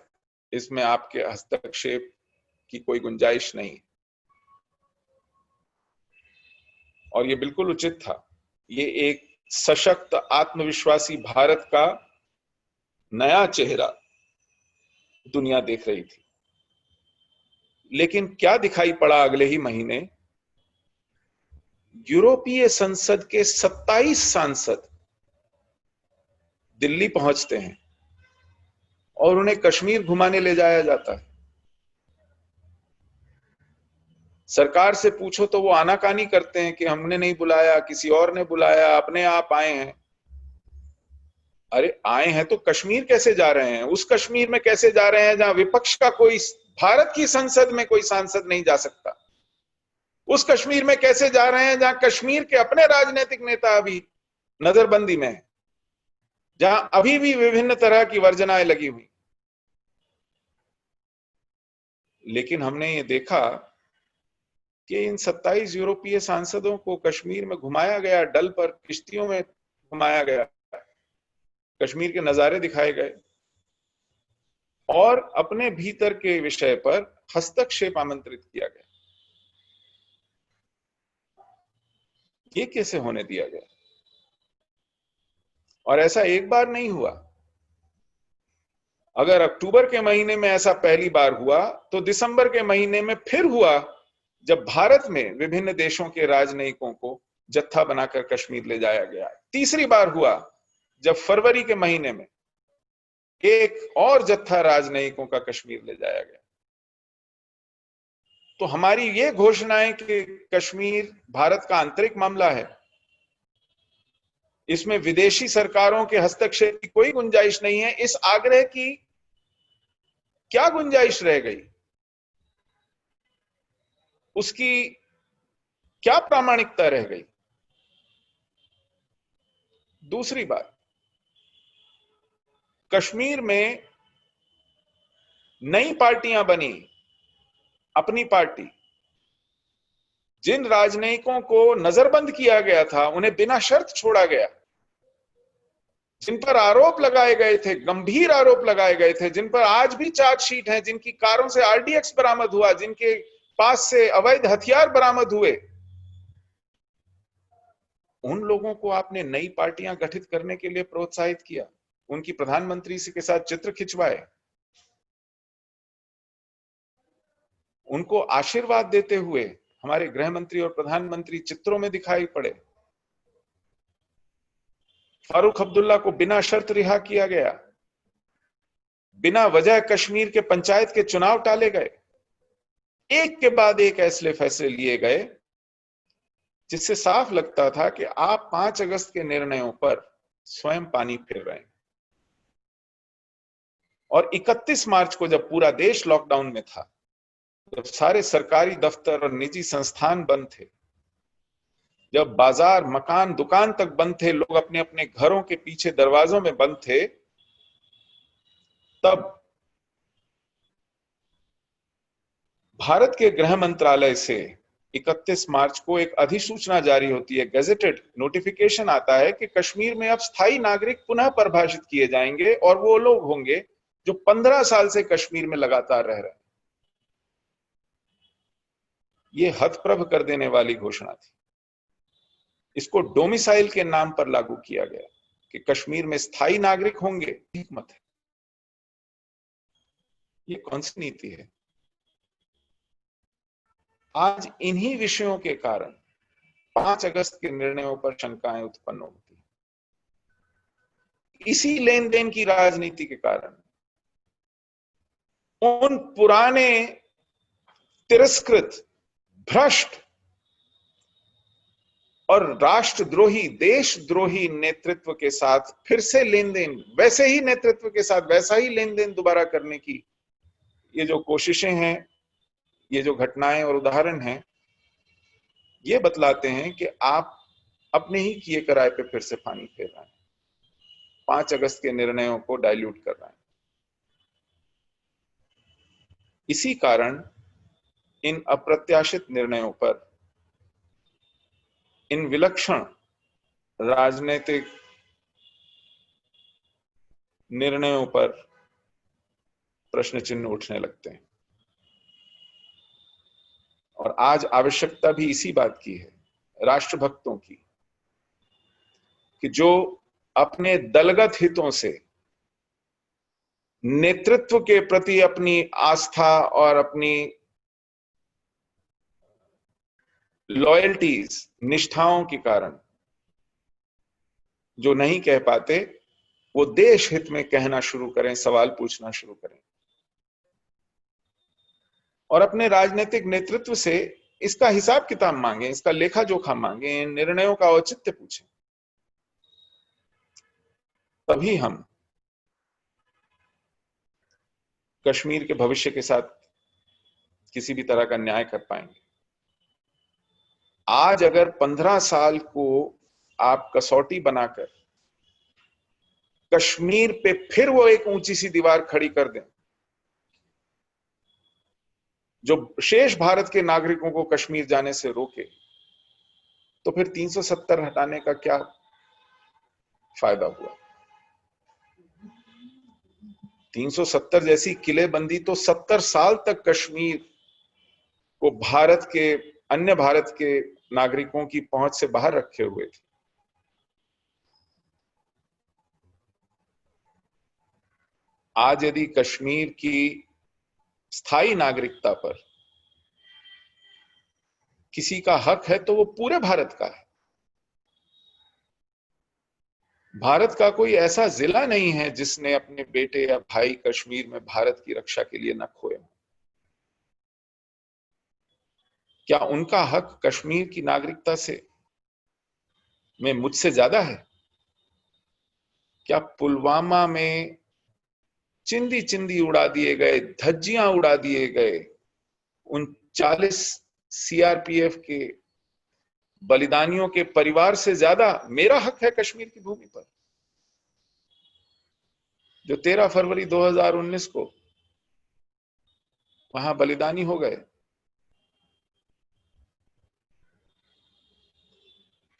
इसमें आपके हस्तक्षेप की कोई गुंजाइश नहीं। और यह बिल्कुल उचित था। ये एक सशक्त, आत्मविश्वासी भारत का नया चेहरा दुनिया देख रही थी। लेकिन क्या दिखाई पड़ा अगले ही महीने? यूरोपीय संसद के 27 सांसद दिल्ली पहुंचते हैं और उन्हें कश्मीर घुमाने ले जाया जाता है। सरकार से पूछो तो वो आनाकानी करते हैं कि हमने नहीं बुलाया, किसी और ने बुलाया, अपने आप आए हैं। अरे आए हैं तो कश्मीर कैसे जा रहे हैं? उस कश्मीर में कैसे जा रहे हैं जहां विपक्ष का कोई, भारत की संसद में कोई सांसद नहीं जा सकता? उस कश्मीर में कैसे जा रहे हैं जहां कश्मीर के अपने राजनीतिक नेता अभी नजरबंदी में है, जहां अभी भी विभिन्न तरह की वर्जनाएं लगी हुई? लेकिन हमने ये देखा कि इन 27 यूरोपीय सांसदों को कश्मीर में घुमाया गया, डल पर किश्तियों में घुमाया गया, कश्मीर के नजारे दिखाए गए और अपने भीतर के विषय पर हस्तक्षेप आमंत्रित किया गया। ये कैसे होने दिया गया? और ऐसा एक बार नहीं हुआ। अगर अक्टूबर के महीने में ऐसा पहली बार हुआ, तो दिसंबर के महीने में फिर हुआ, जब भारत में विभिन्न देशों के राजनयिकों को जत्था बनाकर कश्मीर ले जाया गया। तीसरी बार हुआ जब फरवरी के महीने में एक और जत्था राजनयिकों का कश्मीर ले जाया गया। तो हमारी ये घोषणाएं कि कश्मीर भारत का आंतरिक मामला है, इसमें विदेशी सरकारों के हस्तक्षेप की कोई गुंजाइश नहीं है, इस आग्रह की क्या गुंजाइश रह गई? उसकी क्या प्रामाणिकता रह गई? दूसरी बात, कश्मीर में नई पार्टियां बनी, अपनी पार्टी। जिन राजनयिकों को नजरबंद किया गया था, उन्हें बिना शर्त छोड़ा गया। जिन पर आरोप लगाए गए थे, गंभीर आरोप लगाए गए थे, जिन पर आज भी चार्जशीट है, जिनकी कारों से आरडीएक्स बरामद हुआ, जिनके पास से अवैध हथियार बरामद हुए, उन लोगों को आपने नई पार्टियां गठित करने के लिए प्रोत्साहित किया, उनकी प्रधानमंत्री के साथ चित्र खिंचवाए, उनको आशीर्वाद देते हुए हमारे गृह मंत्री और प्रधानमंत्री चित्रों में दिखाई पड़े। फारूक अब्दुल्ला को बिना शर्त रिहा किया गया, बिना वजह कश्मीर के पंचायत के चुनाव टाले गए। एक के बाद एक ऐसे फैसले लिए गए जिससे साफ लगता था कि आप 5 अगस्त के निर्णयों पर स्वयं पानी फेर रहे हैं। और 31 मार्च को जब पूरा देश लॉकडाउन में था, जब सारे सरकारी दफ्तर और निजी संस्थान बंद थे, जब बाजार, मकान, दुकान तक बंद थे, लोग अपने अपने घरों के पीछे दरवाजों में बंद थे, तब भारत के गृह मंत्रालय से 31 मार्च को एक अधिसूचना जारी होती है, गजेटेड नोटिफिकेशन आता है कि कश्मीर में अब स्थायी नागरिक पुनः परिभाषित किए जाएंगे और वो लोग होंगे जो 15 साल से कश्मीर में लगातार रह रहे हैं। ये हतप्रभ कर देने वाली घोषणा थी। इसको डोमिसाइल के नाम पर लागू किया गया कि कश्मीर में स्थायी नागरिक होंगे। ठीक मत है। ये कौन सी नीति है? आज इन्हीं विषयों के कारण 5 अगस्त के निर्णयों पर शंकाएं उत्पन्न होती हैं। इसी लेन देन की राजनीति के कारण उन पुराने तिरस्कृत, भ्रष्ट और राष्ट्रद्रोही, देशद्रोही नेतृत्व के साथ फिर से लेन देन, वैसे ही नेतृत्व के साथ वैसा ही लेन देन दोबारा करने की ये जो कोशिशें हैं, ये जो घटनाएं और उदाहरण हैं, ये बतलाते हैं कि आप अपने ही किए कराए पे फिर से पानी फेर रहे हैं, 5 अगस्त के निर्णयों को डाइल्यूट कर रहे हैं। इसी कारण इन अप्रत्याशित निर्णयों पर, इन विलक्षण राजनीतिक निर्णयों पर प्रश्न चिन्ह उठने लगते हैं। और आज आवश्यकता भी इसी बात की है, राष्ट्रभक्तों की, कि जो अपने दलगत हितों से नेतृत्व के प्रति अपनी आस्था और अपनी लॉयल्टीज, निष्ठाओं के कारण जो नहीं कह पाते, वो देश हित में कहना शुरू करें, सवाल पूछना शुरू करें और अपने राजनीतिक नेतृत्व से इसका हिसाब किताब मांगे, इसका लेखा जोखा मांगे, इन निर्णयों का औचित्य पूछें। तभी हम कश्मीर के भविष्य के साथ किसी भी तरह का न्याय कर पाएंगे। आज अगर 15 साल को आप कसौटी बनाकर कश्मीर पे फिर वो एक ऊंची सी दीवार खड़ी कर दें जो शेष भारत के नागरिकों को कश्मीर जाने से रोके, तो फिर 370 हटाने का क्या फायदा हुआ? 370 जैसी किलेबंदी तो 70 साल तक कश्मीर को अन्य भारत के नागरिकों की पहुंच से बाहर रखे हुए थे। आज यदि कश्मीर की स्थायी नागरिकता पर किसी का हक है तो वो पूरे भारत का है। भारत का कोई ऐसा जिला नहीं है जिसने अपने बेटे या भाई कश्मीर में भारत की रक्षा के लिए न खोए। क्या उनका हक कश्मीर की नागरिकता से में मुझसे ज्यादा है? क्या पुलवामा में चिंदी चिंदी उड़ा दिए गए, धज्जियां उड़ा दिए गए उन 40 सीआरपीएफ के बलिदानियों के परिवार से ज्यादा मेरा हक है कश्मीर की भूमि पर, जो 13 फरवरी 2019 को वहां बलिदानी हो गए?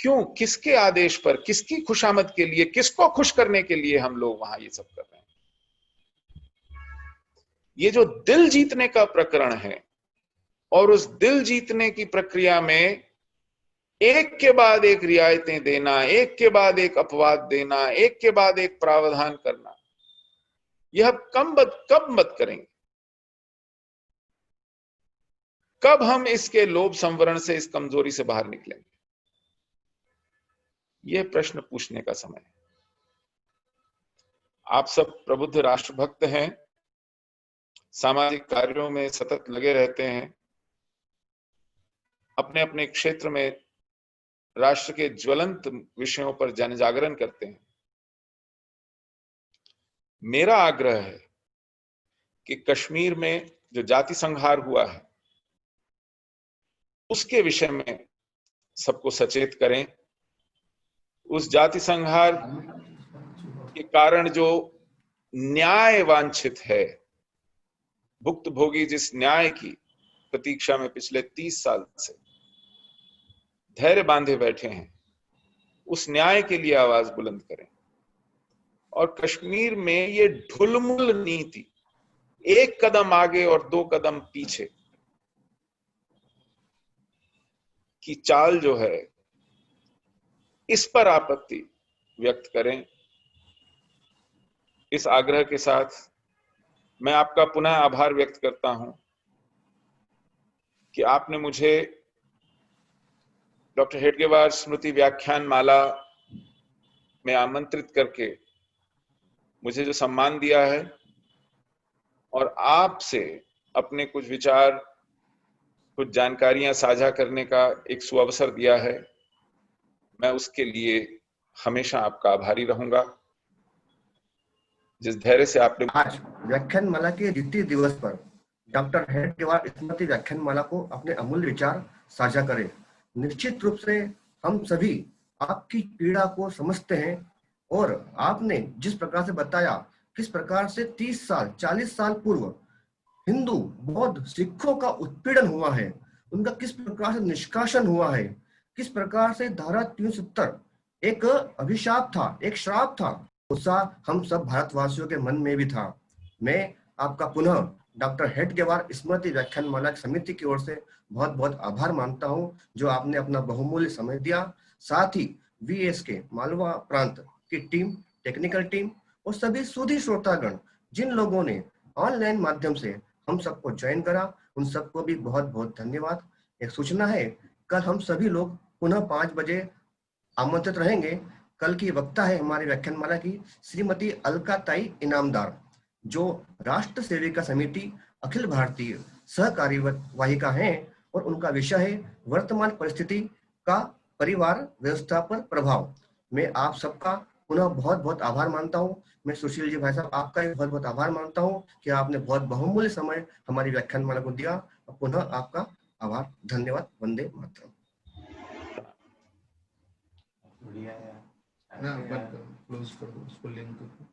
क्यों, किसके आदेश पर, किसकी खुशामद के लिए, किसको खुश करने के लिए हम लोग वहां ये सब कर रहे हैं? ये जो दिल जीतने का प्रकरण है और उस दिल जीतने की प्रक्रिया में एक के बाद एक रियायतें देना, एक के बाद एक अपवाद देना, एक के बाद एक प्रावधान करना, यह कब मत करेंगे? कब हम इसके लोभ संवरण से, इस कमजोरी से बाहर निकलेंगे? यह प्रश्न पूछने का समय है। आप सब प्रबुद्ध राष्ट्रभक्त हैं, सामाजिक कार्यों में सतत लगे रहते हैं, अपने अपने क्षेत्र में राष्ट्र के ज्वलंत विषयों पर जन जागरण करते हैं। मेरा आग्रह है कि कश्मीर में जो जाति संहार हुआ है उसके विषय में सबको सचेत करें। उस जाति संहार के कारण जो न्याय वांछित है, भुक्तभोगी जिस न्याय की प्रतीक्षा में पिछले 30 साल से धैर्य बांधे बैठे हैं, उस न्याय के लिए आवाज बुलंद करें। और कश्मीर में ये ढुलमुल नीति, एक कदम आगे और 2 कदम पीछे की चाल जो है, इस पर आपत्ति व्यक्त करें। इस आग्रह के साथ मैं आपका पुनः आभार व्यक्त करता हूं कि आपने मुझे डॉक्टर हेडगेवार स्मृति व्याख्यान माला में आमंत्रित करके मुझे जो सम्मान दिया है और आपसे अपने कुछ विचार, कुछ जानकारियां साझा करने का एक सुअवसर दिया है। मैं उसके लिए हमेशा आपका आभारी रहूंगा। जिस धैर्य से आपने आज व्याख्यान माला के द्वितीय दिवस पर डॉक्टर हेडगेवार स्मृति व्याख्यान माला को अपने अमूल्य विचार साझा करें। निश्चित रूप से हम सभी आपकी पीड़ा को समझते हैं और आपने जिस प्रकार से बताया, किस प्रकार से 30 साल 40 साल पूर्व हिंदू, बौद्ध, सिखों का उत्पीड़न हुआ है, उनका किस प्रकार से निष्कासन हुआ है, किस प्रकार से धारा 370 एक अभिशाप था, एक श्राप था, उत्साह हम सब भारतवासियों के मन में भी था। मैं आपका पुनः डॉक्टर हेडगेवार स्मृति व्याख्यान माला समिति की ओर से बहुत बहुत आभार मानता हूं, जो आपने अपना बहुमूल्य समय दिया। साथ ही VSK मालवा प्रांत की टीम, टेक्निकल टीम और सभी सुधी श्रोतागण जिन लोगों ने ऑनलाइन माध्यम से हम सबको ज्वाइन करा, उन सबको भी बहुत बहुत धन्यवाद। एक सूचना है, कल हम सभी लोग पुनः 5 बजे आमंत्रित रहेंगे। कल की वक्ता है हमारी व्याख्यानमाला की श्रीमती अलकाताई इनामदार, जो राष्ट्र सेविका समिति अखिल भारतीय सहकार्यवाहिका हैं और उनका विषय है वर्तमान परिस्थिति का परिवार व्यवस्था पर प्रभाव। मैं आप सबका पुनः बहुत बहुत आभार मानता हूं। मैं सुशील जी भाई साहब, आपका भी बहुत बहुत आभार मानता हूं कि आपने बहुत बहुमूल्य समय हमारी व्याख्यानमाला को दिया। पुनः आपका आभार, धन्यवाद। वंदे मातरम। बढ़िया है। ना, बंद करो, क्लोज कर दो उसको, लिंक को।